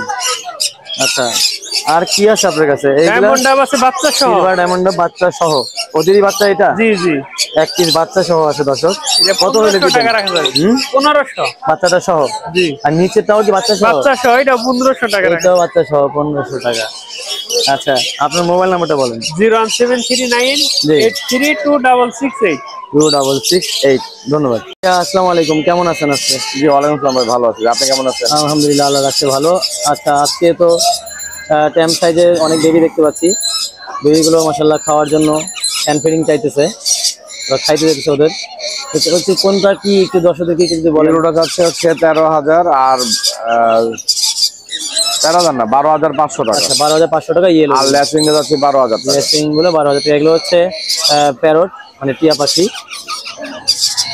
আচ্ছা, আর কি আছে আপনার কাছে? ডায়মন্ড ডাব আছে বাচ্চা সহ। সিলভার ডায়মন্ড বাচ্চা সহ। ওদেরই বাচ্চা এটা? জি জি। এক পিস বাচ্চা সহ আছে দর্শক। এটা কত হলে 1500 দিবেন? টাকা রাখা যাবে। 1500। বাচ্চাটা সহ? জি। আর নিচেরটাও কি বাচ্চা সহ? বাচ্চা সহ এটা 1500 টাকা রাখা এটাও বাচ্চা সহ 1500 টাকা। আচ্ছা, আপনার মোবাইল নাম্বারটা বলেন। 01739832668। 2668। ধন্যবাদ। আসসালামু আলাইকুম, কেমন আছেন আজকে? জি ওয়ালাইকুম আসসালাম ভাই, ভালো আছি, আপনি কেমন আছেন? আলহামদুলিল্লাহ, আল্লাহ রাখছে ভালো। আচ্ছা, আজকে তো ট্যাম সাইজের অনেক বেবি দেখতে পাচ্ছি। বেবিগুলো মাশাআল্লাহ খাওয়ার জন্য হ্যান্ড ফিডিং চাইতেছে, খাইতে যাইতেছে ওদের। হচ্ছে কোনটা কি একটু দর্শকদেরকে যদি বলেন। এগুলোটা যাচ্ছে হচ্ছে 13,000 আর 13,000 না 12,500 টাকা। আচ্ছা, 12,500 টাকা ইয়েলো। আর ল্যাচিং এ যাচ্ছে 12,000 টাকা। লেসিং গুলো 12,000 টাকা। এগুলো হচ্ছে প্যারট মানে টিয়া পাখি।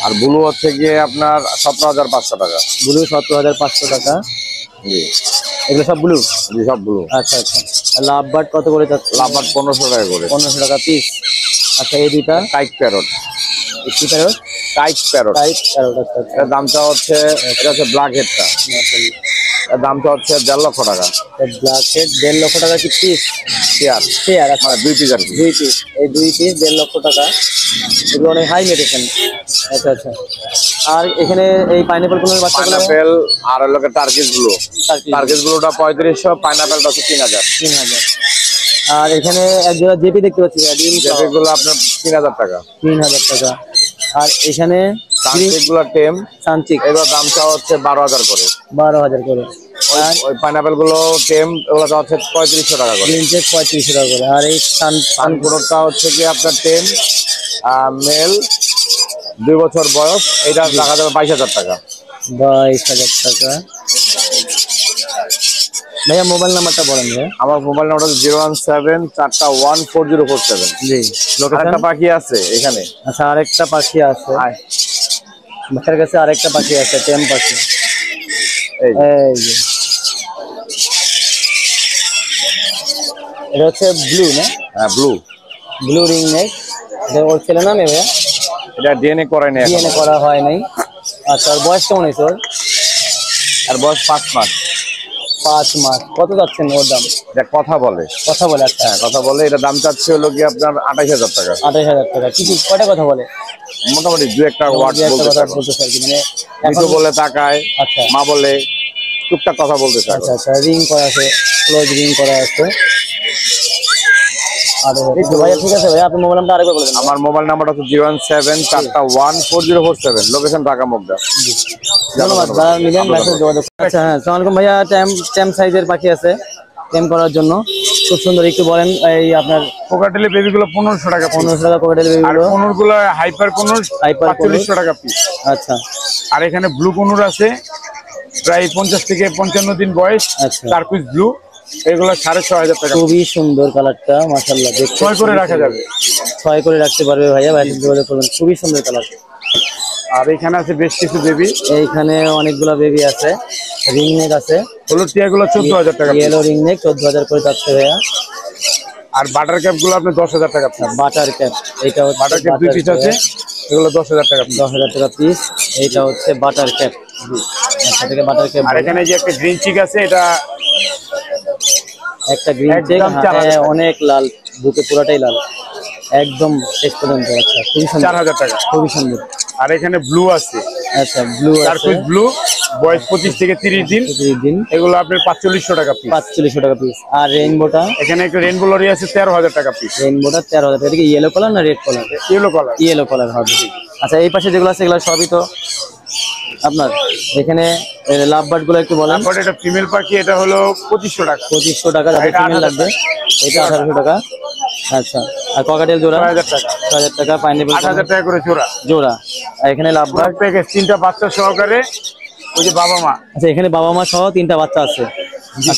আর ব্লু হচ্ছে গিয়ে আপনার 17,500 টাকা। ব্লু 17,500 টাকা। জি এগুলো সব ব্লু? জি সব ব্লু। আচ্ছা আচ্ছা। লাভ বার্ড কত করে যাচ্ছে? লাভার 1500 টাকা করে। 1500 টাকা পিস। আচ্ছা, এই দুইটা কাইট প্যারট। কি parrot? Kite parrot. Type parrot. আচ্ছা আচ্ছা। এর দামটা হচ্ছে, এটা হচ্ছে ব্ল্যাক হেডটা, এর দামটা হচ্ছে 1.5 লক্ষ টাকা। ব্ল্যাক হেড 1.5 লক্ষ টাকা কি পিস? Chair chair? আচ্ছা, মানে 2 পিস আর কি। 2 পিস। এই 2 পিস 1.5 লক্ষ টাকা। এগুলো অনেক হাই মেডিসিন। আচ্ছা আচ্ছা। আর এখানে এই পাইনাপেল কোন বাচ্চাগুলো? পাইনাপেল আর লোকের টার্কিশ ব্লু। টার্কিশ টার্কিশ ব্লুটা 3500, পাইনাপেলটা হচ্ছে 3,000। 3,000। আর এখানে এক জোড়া জেপি দেখতে পাচ্ছি, যেগুলো আপনার 3,000 টাকা। 3,000 টাকা। আর এখানে সানচিকগুলো টেম, সানচিক এগুলো দামটা হচ্ছে 12,000 করে। 12,000 করে। আর ওই পাইনাপেল গুলো টেম, এগুলো হচ্ছে 3500 টাকা করে। গ্রিন চেক 3500 টাকা করে। আর এই সানপুরটা হচ্ছে কি আপনার টেম, মেল 2 বছর বয়স, এটা দেখা যাবে 22,000 টাকা। 22,000 টাকা। ভাইয়া মোবাইল নাম্বারটা বলেন ভাইয়া। আমার মোবাইল নাম্বার 01741414047। জি। একটা পাখি আছে এখানে। আচ্ছা, আরেকটা পাখি আছে ভাইয়ের কাছে, আরেকটা পাখি আছে টেম পাখি। এই যে। এই যে এটা হচ্ছে ব্লু না? হ্যাঁ ব্লু। Blue ring neck. এটা ওর ছেলে নামে ভাইয়া? এটা ডিএনএ করাই নাই, ডিএনএ করা হয় নাই। আচ্ছা, ওর বয়স কেমন হয়েছে ওর? আর বয়স 5 মাস। 5 মাস। কত যাচ্ছেন ওর দাম? এটা কথা বলে। কথা বলে? আচ্ছা, হ্যাঁ কথা বলে। এটা দাম চাচ্ছে হলো কি আপনার 28,000 টাকা। 28,000 টাকা। কি কয়টা কথা বলে? মোটামুটি 2-1টা ওয়ার্ড দু একটা বলতে কথা পারে। বলতেছে আর কি, মানে মিঠু বলে তাকায়, আচ্ছা মা বলে, টুকটাক কথা বলতে চায়। আচ্ছা আচ্ছা। রিং করা আছে, ক্লোজ রিং করা আছে। আরে ভাইয়া ঠিক আছে ভাইয়া, আপনি মোবাইল নাম্বার আরেকবার বলে দেন। আমার মোবাইল নাম্বারটা হচ্ছে 017414047, লোকেশন ঢাকা মুগদা। ধন্যবাদ। যারা নিবেন মেসেজ যোগাযোগ। আচ্ছা হ্যাঁ, আসসালামু আলাইকুম ভাইয়া। ট্যাম সাইজের পাখি আছে টেম করার জন্য, খুব সুন্দর। একটু বলেন এই আপনার কোকাটেলের বেবিগুলো 1500 টাকা। 1500 টাকা কোকাটেল আর বেবিগুলো। কোনুরগুলো হাইপার কোনুর হাইপার কোনুর 4500 টাকা পিস। আচ্ছা আর এখানে ব্লু কোনুর আছে, প্রায় 50 থেকে 55 দিন বয়স, আচ্ছা। টার্কুইজ ব্লু, এগুলো 6,500 টাকা। খুবই সুন্দর কালারটা মাশাআল্লাহ, দেখতে 6 করে রাখা যাবে। 6 করে রাখতে পারবে ভাইয়া, ভাইয়া যোগাযোগ করবেন। খুবই সুন্দর কালার। আর এখানে আছে বেশ কিছু বেবি। এইখানে অনেকগুলো বেবি আছে। রিং নেক আছে, হলুদ টিয়াগুলো 14,000 টাকা। ইয়েলো রিং নেক 14,000 করে যাচ্ছে ভাইয়া। আর বাটার ক্যাপ গুলো আপনি 10,000 টাকা পিস। বাটার ক্যাপ, এটা হচ্ছে বাটার ক্যাপ 2 পিস আছে, এগুলো 10,000 টাকা পিস। 10,000 টাকা পিস। এইটা হচ্ছে বাটার ক্যাপ। আচ্ছা, থেকে বাটার ক্যাপ। আর এখানে যে একটা গ্রিন চিক আছে, এটা একটা গ্রিন চেক, একদম 4,000 টাকা। অনেক লাল, বুকে পুরাটাই লাল একদম শেষ পর্যন্ত। আচ্ছা, খুবই সুন্দর, 4,000 টাকা। খুবই সুন্দর। আর এখানে ব্লু আছে, আচ্ছা, ব্লু আছে, টার্কুইজ ব্লু, বয়স 25 থেকে 30 দিন, 30 দিন, এগুলো আপনার 4500 টাকা পিস। 4500 টাকা পিস। আর রেইনবোটা? এখানে একটা রেইনবো লরি আছে 13,000 টাকা পিস। রেইনবোটা 13,000 টাকা। এটা কি ইয়েলো কালার না red colour? Yellow colour. Yellow colour হবে। আচ্ছা, এই পাশে যেগুলো আছে এগুলো সবই তো আপনার। এখানে লাভ বার্ড গুলো একটু বলেন। তারপরে এটা ফিমেল পাখি, এটা হলো 2500 টাকা। 2500 টাকা। যাদের এটা ফিমেল লাগবে, এটা 1800 টাকা। আচ্ছা, আর ককাটেল জোড়া 6,000 টাকা। 6,000 টাকা। পাইনাপেল 8,000 টাকা করে জোড়া। জোড়া। আর এখানে লাভ বার্ড প্যাকেজ 3টা বাচ্চা সহকারে, ওই যে বাবা মা। আচ্ছা, এখানে বাবা মা সহ 3টা বাচ্চা আছে।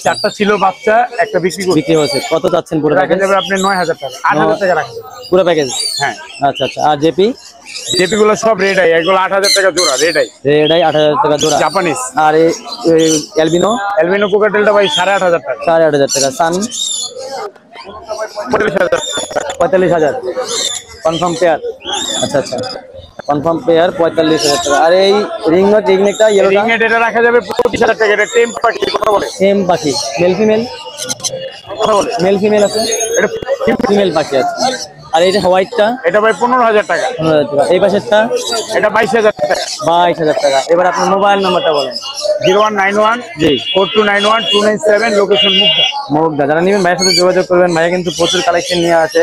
4টা ছিল বাচ্চা, একটা বিক্রি করে বিক্রি হয়েছে। কত চাচ্ছেন পুরো রাখা প্যাকেজ? যাবে আপনি 9,000 টাকা। 8,000 টাকা রাখা যাবে পুরো প্যাকেজ? হ্যাঁ। আচ্ছা আচ্ছা। আর জেপি? জেপি গুলো সব রেড আই, এগুলো 8,000 টাকা জোড়া রেড আই, রেডাই 8,000 টাকা জোড়া। জাপানিজ। আর অ্যালবিনো? অ্যালবিনো কোকাটেলটা ভাই 8,500 টাকা। 8,500 টাকা। সান? 45,000। 45,000 কনফার্ম পেয়ার? আচ্ছা আচ্ছা, কনফার্ম পেয়ার 45,000 টাকা। আর এই রিংনেকটা ইয়েলোটা রিংনেট এটা রাখা যাবে 25,000 টাকা। এটা টেম পাখি, কথা বলে সেম পাখি, মেল ফিমেল, কথা বলে মেল ফিমেল আছে, এটা ফিমেল পাখি আছে। আর এইটা হোয়াইটটা এটা ভাই 15,000 টাকা। 15,000 টাকা। এই পাশেরটা এটা 22,000 টাকা। 22,000 টাকা। এবার আপনার মোবাইল নাম্বারটা বলেন। 0191 জি 4291 297, লোকেশন মুগদা। মুগদা। যারা নেবেন ভাইয়ের সাথে যোগাযোগ করবেন। ভাইয়া কিন্তু প্রচুর কালেকশন নিয়ে আসে,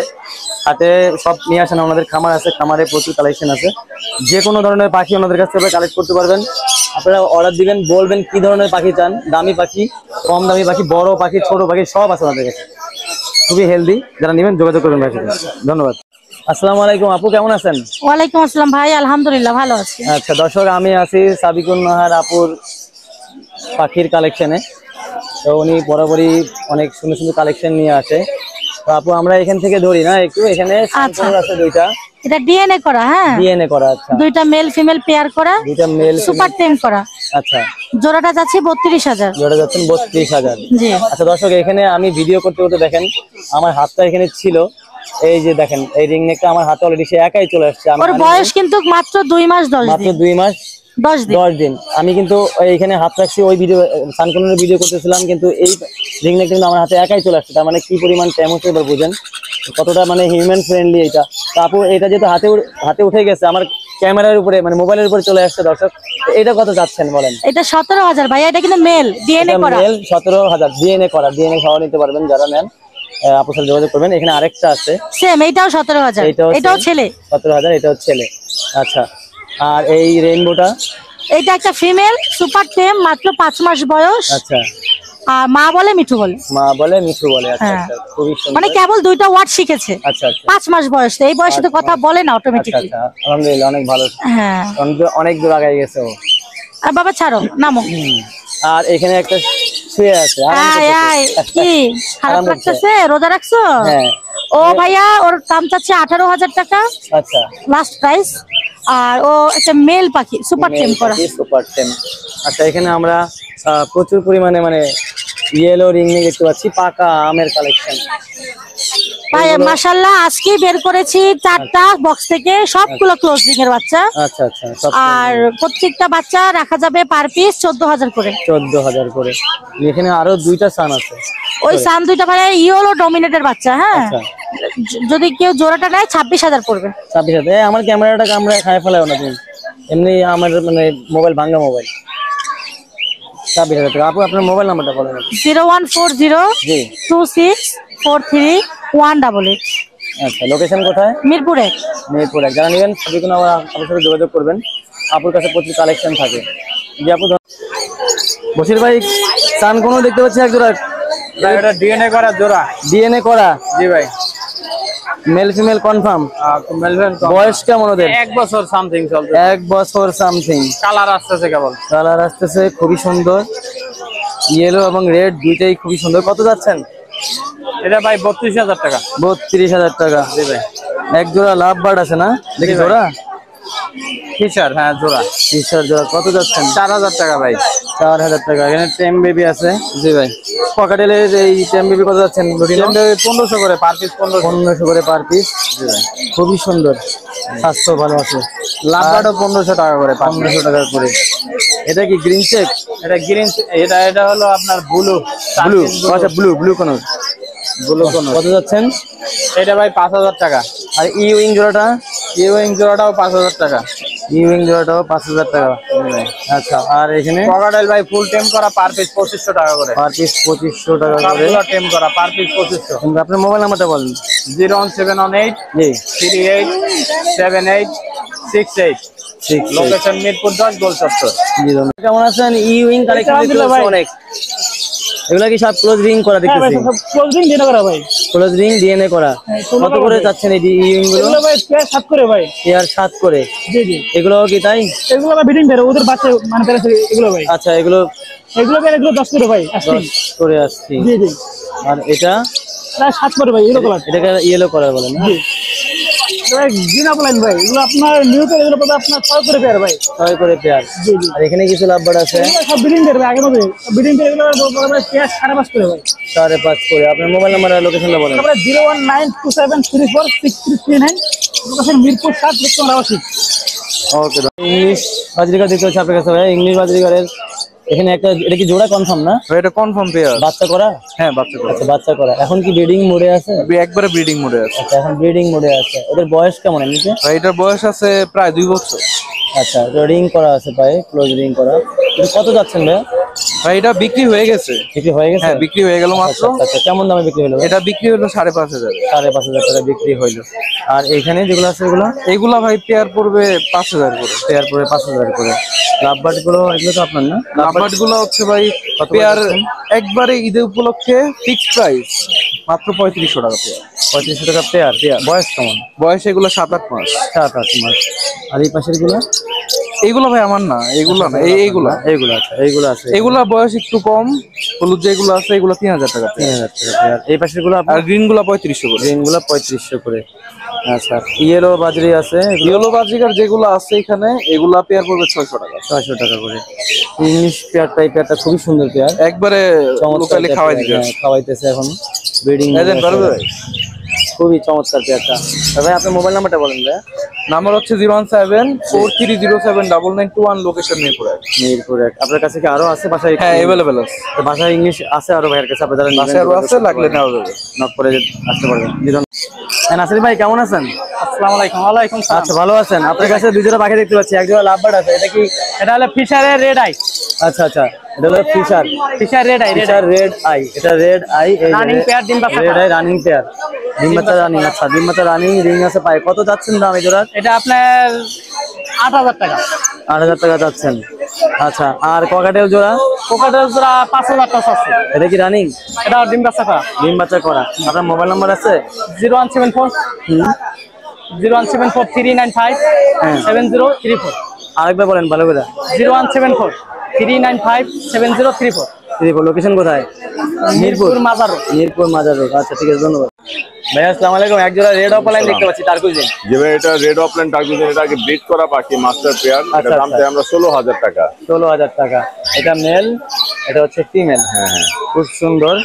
হাতে সব নিয়ে আসেন। আমাদের খামার আছে, খামারে প্রচুর কালেকশন আছে। যে কোনো ধরনের পাখি ওনাদের কাছ থেকে কালেক্ট করতে পারবেন। আপনারা অর্ডার দিবেন, বলবেন কি ধরনের পাখি চান, দামি পাখি, কম দামি পাখি, বড় পাখি, ছোট পাখি সব আছে ওনাদের কাছে। খুবই হেলদি, যারা নেবেন যোগাযোগ করবেন ভাইয়ের সাথে। ধন্যবাদ। আসসালামু আলাইকুম আপু, কেমন আছেন? ওয়ালাইকুম আসসালাম ভাই, আলহামদুলিল্লাহ ভালো আছি। আচ্ছা দর্শক, আমি আছি সাবিকুন নাহার আপুর পাখির কালেকশনে। তো উনি বরাবরই অনেক সুন্দর সুন্দর কালেকশন নিয়ে আসে। তো আপু আমরা এখান থেকে ধরি না একটু, এখানে আচ্ছা। আছে দুইটা এটা ডিএনএ করা, হ্যাঁ ডিএনএ করা। আচ্ছা, দুইটা মেল ফিমেল পেয়ার করা, দুইটা মেল সুপার টেম করা। আচ্ছা, জোড়াটা যাচ্ছে 32,000। জোড়া যাচ্ছেন 32,000। জি। আচ্ছা দর্শক, এখানে আমি ভিডিও করতে করতে দেখেন আমার হাতটা এখানে ছিল, এই যে দেখেন এই রিং নেকটা আমার হাতে অলরেডি সে একাই চলে আসছে। ওর বয়স কিন্তু মাত্র 2 মাস 10 মাত্র দিন। 2 মাস 10 দিন। 10 দিন। আমি কিন্তু এইখানে হাত রাখছি, ওই ভিডিও সানকনের ভিডিও করতেছিলাম, কিন্তু এই রিং নেকটা কিন্তু আমার হাতে একাই চলে আসছে। তার মানে কি পরিমাণ ট্যাম হচ্ছে এবার বুঝেন কতটা মানে হিউম্যান ফ্রেন্ডলি এটা। তারপর এটা যেহেতু হাতে উঠে গেছে, আমার ক্যামেরার উপরে মানে মোবাইলের উপরে চলে আসছে। দর্শক এটা কত যাচ্ছেন বলেন? এটা 17,000 ভাই, এটা কিন্তু মেল ডিএনএ করা। মেল 17,000 ডিএনএ করা, ডিএনএ সহ নিতে পারবেন যারা নেন, আপুর সাথে যোগাযোগ করবেন। এখানে আরেকটা আছে সেম, এটাও 17,000, এটাও ছেলে। 17,000, এটাও ছেলে। আচ্ছা, আর এই রেইনবোটা? এটা একটা ফিমেল সুপার টেম, মাত্র 5 মাস বয়স। আচ্ছা, আর মা বলে মিঠু বলে। মা বলে মিঠু বলে। আচ্ছা হ্যাঁ। আচ্ছা, খুবই সুন্দর। মানে কেবল 2টা ওয়ার্ড শিখেছে। আচ্ছা আচ্ছা 5 মাস বয়স, এই বয়সে তো কথা বলে না আচ্ছা অটোমেটিকলি। আচ্ছা, আলহামদুলিল্লাহ অনেক ভালো। হ্যাঁ। অনেক দূর আগাই গেছে ও। আর বাবা ছাড়ো, নামো। আর এখানে একটা শুয়ে আছে, আরাম আয় করতেছে। আয়, কি খারাপ আরাম করছে। লাগতেছে? রোজা রাখছো? হ্যাঁ। ও ভাইয়া, ওর দাম চাচ্ছে 18,000 টাকা আচ্ছা, লাস্ট প্রাইস। আর ও একটা মেল পাখি, সুপার টেম করা। সুপার টেম। আচ্ছা, এখানে আমরা প্রচুর পরিমাণে মানে ইয়েলো রিং দেখতে পাচ্ছি, পাকা আমের কালেকশন। ভাই মাশাআল্লাহ, আজকে বের করেছি 4টা বক্স থেকে, সবগুলো ক্লোজ রিং এর বাচ্চা। আচ্ছা আচ্ছা, সব আর প্রত্যেকটা বাচ্চা রাখা যাবে পার পিস 14,000 করে। 14,000 করে। এখানে আরো 2টা সান আছে। ওই সান দুইটা ভাই ইয়েলো ডমিনেটের বাচ্চা। হ্যাঁ, আচ্ছা, যদি কেউ জোড়াটা নেয় 26,000 পড়বে। 26,000। আমার ক্যামেরাটা আমরা খায় ফেলাও না তুমি, এমনি আমার মানে মোবাইল ভাঙা মোবাইল। 26,000 টাকা। আপু আপনার মোবাইল নাম্বারটা বলেন। 0140 জি। 2643 188। আচ্ছা, লোকেশন কোথায়? মিরপুরে। মেহেরপুর 1। যারা নেবেন সবই কোনো আপনার সাথে যোগাযোগ করবেন, আপুর কাছে প্রচুর কালেকশন থাকে। জি আপু। বশির ভাই, সান কোনো দেখতে পাচ্ছি এক জোড়া, এটা ডিএনএ করা জোড়া। ডিএনএ করা। জি ভাই, মেল ফিমেল কনফার্ম। মেলবেন। বয়স কেমন ওদের? 1 বছর সামথিং চলছে। 1 বছর সামথিং। কালার আসতেছে কেবল। কালার আসতেছে খুবই সুন্দর, ইয়েলো এবং রেড দুইটাই খুবই সুন্দর। কত যাচ্ছেন? এটা ভাই 32,000 টাকা। 32,000 টাকা। জি ভাই। এক জোড়া লাভ বার্ড আছে না দেখি? জি ভাই। জোড়া ফিশার, হ্যাঁ জোড়া। টিশার্ট জোড়া। কত যাচ্ছেন? 4,000 টাকা ভাই। 4,000 টাকা। এখানে টেম বেবি আছে। জি ভাই। পকেটেলের এই টেম বেবি কত যাচ্ছেন? 1500 করে পার পিস। 1500 করে পার পিস। খুবই সুন্দর, স্বাস্থ্য ভালো আছে। লাভবারও 1500 টাকা করে। 1500 টাকা করে। এটা কি গ্রিন চেক? এটা গ্রিন, এটা হলো আপনার ব্লু। ব্লু। আচ্ছা, ব্লু কোন? ব্লু কোন। কত যাচ্ছেন? এটা ভাই 5,000 টাকা। আর ইউইং জোড়াটা? ইউইং জোড়াটাও 5,000 টাকা। ইউইং জোড়াটাও 5,000 টাকা। আচ্ছা, আর এখানে ক্রোকোডাইল ভাই ফুল টেম করা পার পিস 2500 টাকা করে। পার পিস 2500 টাকা করে। সবগুলো টেম করা পার পিস 2500। আপনার মোবাইল নাম্বারটা বলেন। 01718 জি। 387868। লোকেশন মিরপুর 10 গোল চত্বর। জি ধন্যবাদ। কেমন আছেন? ইউইং কালেকশন অনেক। এগুলা কি সব ক্লোজ রিং করা দেখতেছি? ক্লোজ রিং ডিএনএ করা ভাই। ক্লোজ রিং ডিএনএ করা। কত করে যাচ্ছেন এই ইউইং গুলো? এগুলো ভাই পেয়ার 7 করে ভাই। পেয়ার 7 করে। জি জি। এগুলো কি তাই? এগুলো ভাই বিডিং বের, ওদের বাচ্চা মানে পেয়ার এগুলো ভাই। আচ্ছা, এগুলো পেয়ার 10 করে ভাই। আসছি। 10 করে আসছি। জি জি। আর এটা? প্রায় 7 করে ভাই, ইয়েলো কালার। এটাকে ইয়েলো কালার বলেন না? জি। ভাই গ্রিন আপলাইন ভাই, এগুলো আপনার নিউ পেয়ার, এগুলো পাবে আপনার 6 করে পেয়ার ভাই। 6 করে পেয়ার। জি জি। আর এখানে কিছু লাভবার্ড আছে। এগুলো সব বিডিং বের ভাই, আগের মধ্যে বিডিং বের। এগুলো ভাই পেয়ার 5.5 করে ভাই। 5.5 করে। আপনার মোবাইল নাম্বার আর লোকেশনটা বলেন। তারপরে 01927346339। লোকেশন মিরপুর 7 বিক্রম রাওয়াশি। ওকে, ইংলিশ বাজরিকার দেখতে হচ্ছে আপনার কাছে ভাই। ইংলিশ বাজরিকারের এখানে একটা, এটা কি জোড়া কনফার্ম না? এটা কনফার্ম পেয়ার। বাচ্চা করা? হ্যাঁ বাচ্চা করা। আচ্ছা, বাচ্চা করা। এখন কি ব্রিডিং মোডে আছে? একবারে ব্রিডিং মোডে আছে। আচ্ছা, এখন ব্রিডিং মোডে আছে। ওদের বয়স কেমন এমনিতে? এটার বয়স আছে প্রায় 2 বছর। আচ্ছা, এটা রিং করা আছে পায়ে, ক্লোজ রিং করা। এটা কত যাচ্ছেন ভাই? এটা বিক্রি হয়ে গেছে। বিক্রি হয়ে গেছে? হ্যাঁ বিক্রি হয়ে গেল মাত্র। আচ্ছা, কেমন দামে বিক্রি হলো? এটা বিক্রি হলো 5,500। 5,500 টাকা বিক্রি হইলো। আর এইখানে যেগুলো আছে এগুলো? এইগুলা ভাই পেয়ার পড়বে 5,000 করে। পেয়ার পরে 5,000 করে। লাভবার্ড গুলো এগুলো তো আপনার না? লাভবার্ড গুলো হচ্ছে ভাই পেয়ার একবারে ঈদের উপলক্ষে ফিক্সড প্রাইস মাত্র 3,500 টাকা পেয়ার। 3,500 টাকা পেয়ার। বয়স কেমন? বয়স এগুলো 7-8 মাস। 7-8 মাস। আর এই পাশের গুলো? এইগুলো ভাই আমার না, এইগুলো না, এইগুলো আচ্ছা, এইগুলো আছে। এগুলা বয়স একটু কম। হলুদ যেগুলো আছে এগুলো 3,000 টাকা পেয়ার। 3,000 টাকা পেয়ার। এই পাশের গুলো আর গ্রিন গুলা 3,500 করে। গ্রিন গুলো 3,500 করে। আচ্ছা, ইয়েলো বাজরি আছে। ইয়েলো বাজিকার যেগুলো আছে এখানে এগুলা পেয়ার পড়বে 600 টাকা। 600 টাকা করে। ইংলিশ পেয়ারটা, এই পেয়ারটা খুবই সুন্দর পেয়ার। একবারে লোকালি খাওয়াই দিবে। খাওয়াইতেছে এখন ব্রিডিং। খুবই চমৎকার পেয়ারটা। ভাই আপনার মোবাইল নাম্বারটা বলেন ভাই। নাম্বার হচ্ছে 01743079921, লোকেশন মিরপুর 1। মিরপুর 1। আপনার কাছে কি আরো আছে বাসায়? হ্যাঁ अवेलेबल আছে। বাসায় ইংলিশ আছে আরো ভাইয়ের কাছে, আপনারা বাসায় আরো আছে, লাগলে নেওয়া যাবে। নক করে আসতে পারবেন। হ্যাঁ নাসির ভাই কেমন আছেন? আসসালামু আলাইকুম। ওয়ালাইকুম সালাম। আচ্ছা, ভালো আছেন? আপনার কাছে 2 জোড়া পাখি দেখতে পাচ্ছি, এক জোড়া লাভবার্ড আছে। এটা কি? এটা হলো ফিশারের রেড আই। আচ্ছা, এটা হলো fisher red eye. Red eye. এটা রেড আই। এই রানিং পেয়ার, ডিম বাচ্চা রেড আই রানিং পেয়ার, ডিম বাচ্চা রানিং। আচ্ছা, ডিম বাচ্চা রানিং, রিং আছে পায়ে। কত যাচ্ছেন দাম এই জোড়ার? এটা আপনার 8,000 টাকা। 8,000 টাকা যাচ্ছেন। আচ্ছা, আর ককাটেল জোড়া? কোকাটেল জোড়া 5,000 টাকা আছে। এটা কি রানিং? এটা ডিম বাচ্চা করা। ডিম বাচ্চা করা। আপনার মোবাইল নাম্বার আছে? 01743957034। আরেকবার বলেন ভালো করে। 01743957034। লোকেশন কোথায়? মিরপুর মাজার রোড। মিরপুর মাজার রোড। আচ্ছা, ঠিক আছে, ধন্যবাদ ভাই। আসসালামু আলাইকুম। এক জোড়া রেড অফলাইন দেখতে পাচ্ছি, টার্কুইজেন। যে ভাই এটা রেড অফলাইন টার্কুইজেন, এটা আগে ব্রিড করা পাখি, মাস্টার পেয়ার। আচ্ছা, এটা দাম চাই আমরা 16,000 টাকা। 16,000 টাকা। এটা মেল, এটা হচ্ছে ফিমেল। হ্যাঁ, খুব সুন্দর।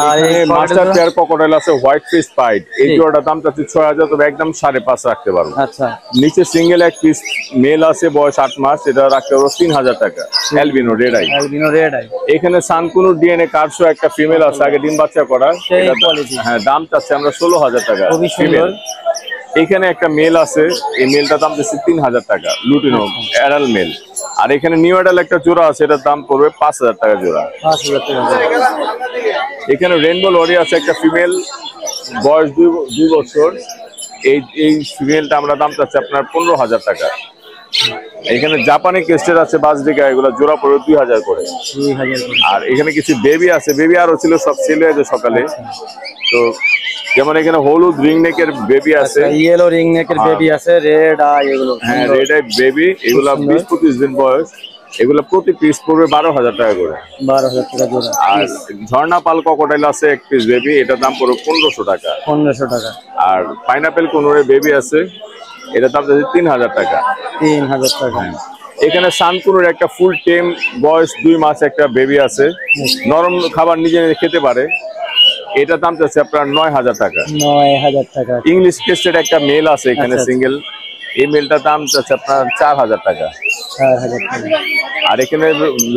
আর এই মাস্টার পেয়ার ককটেল আছে হোয়াইট ফিস পাইড। এই জোড়াটার দাম চাচ্ছি 6,000, তবে একদম 5.5 রাখতে পারবো। আচ্ছা, নিচে সিঙ্গেল এক পিস মেল আছে, বয়স 8 মাস, এটা রাখতে পারবো 3,000 টাকা। Albino red eye. Albino red eye. এখানে সানকুনুর ডিএনএ কার্ডসহ একটা ফিমেল আছে, আগে ডিম বাচ্চা করা। সেই কোয়ালিটি। হ্যাঁ, দাম চাচ্ছি আমরা 16,000 টাকা। খুবই সুন্দর। এখানে একটা মেল আছে, এই মেলটার দাম দিচ্ছি 3,000 টাকা, লুটিনো অ্যাডাল মেল। আর এখানে নিউ অ্যাডাল একটা জোড়া আছে, এটার দাম পড়বে 5,000 টাকা জোড়া। 5,000 টাকা। এখানে রেনবো লরি আছে একটা ফিমেল, বয়স 2 বছর। এই ফিমেলটা আমরা দাম চাচ্ছি আপনার 15,000 টাকা। এখানে জাপানি কেস্টের আছে বাজরিকা, এগুলো জোড়া পড়বে 2,000 করে। 2,000 করে। আর এখানে কিছু বেবি আছে, বেবি আরো ছিল, সব সেল হয়েছে সকালে। তো যেমন এখানে হলুদ রিং নেকের বেবি আছে, ইয়েলো রিং নেকের বেবি আছে, রেড আই এগুলো। হ্যাঁ রেড আই বেবি, এগুলা 20-25 দিন বয়স। এগুলো প্রতি পিস পড়বে 12,000 টাকা করে। 12,000 টাকা জোড়া। আর ঝর্ণা পাল ককটেল আছে এক পিস বেবি, এটার দাম পড়বে 1,500 টাকা। 1,500 টাকা। আর পাইনাপেল কোনোরে বেবি আছে, এটার দাম যাচ্ছে 3,000 টাকা। 3,000 টাকা। এখানে সানকুনুর একটা ফুল টেম, বয়স 2 মাস, একটা বেবি আছে, নরম খাবার নিজে নিজে খেতে পারে। এটার দাম যাচ্ছে আপনার 9,000 টাকা। 9,000 টাকা। ইংলিশ কেস্টের একটা মেল আছে এখানে আচ্ছা, সিঙ্গেল, এই মেলটার দাম যাচ্ছে আপনার 4,000 টাকা। 4,000 টাকা। আর এখানে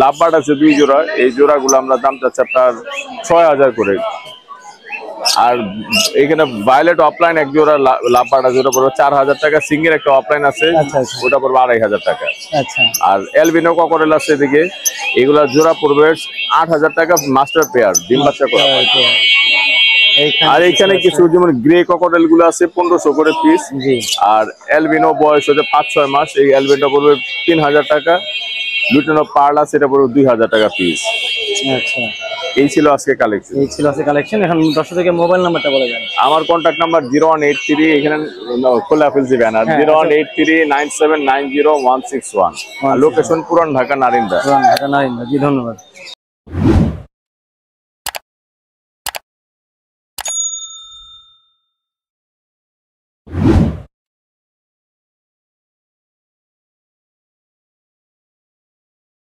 লাভবার্ড আছে 2 জোড়া, এই জোড়াগুলো আমরা দাম চাচ্ছি আপনার 6,000 করে। আর এখানে ভায়োলেট অফলাইন এক জোড়া লাভবার্ড আছে, ওটা পড়বে 4,000 টাকা। সিঙ্গেল একটা অফলাইন আছে, আচ্ছা, আচ্ছা। ওটা পড়বে 2,500 টাকা। আচ্ছা, আর অ্যালবিনো ককটেল আছে এদিকে, এগুলা জোড়া পড়বে 8,000 টাকা, মাস্টার পেয়ার, ডিম বাচ্চা করা। আর এখানে কিছু যেমন গ্রে ককটেল গুলো আছে 1,500 করে পিস। জি। আর অ্যালবিনো বয়স হচ্ছে 5-6 মাস, এই অ্যালবিনো পড়বে 3,000 টাকা। লুটিনো পার্ল আছে, এটা পড়বে 2,000 টাকা পিস। আচ্ছা, এই ছিল আজকে কালেকশন। এই ছিল আজকে কালেকশন। এখন দর্শকদের মোবাইল নাম্বারটা বলে দেন। আমার কন্ট্যাক্ট নাম্বার 0183, এখানে খোলা ফেলছি ব্যানার, 01839790-161। লোকেশন পুরান ঢাকা, নারিন্দা। জি, ধন্যবাদ।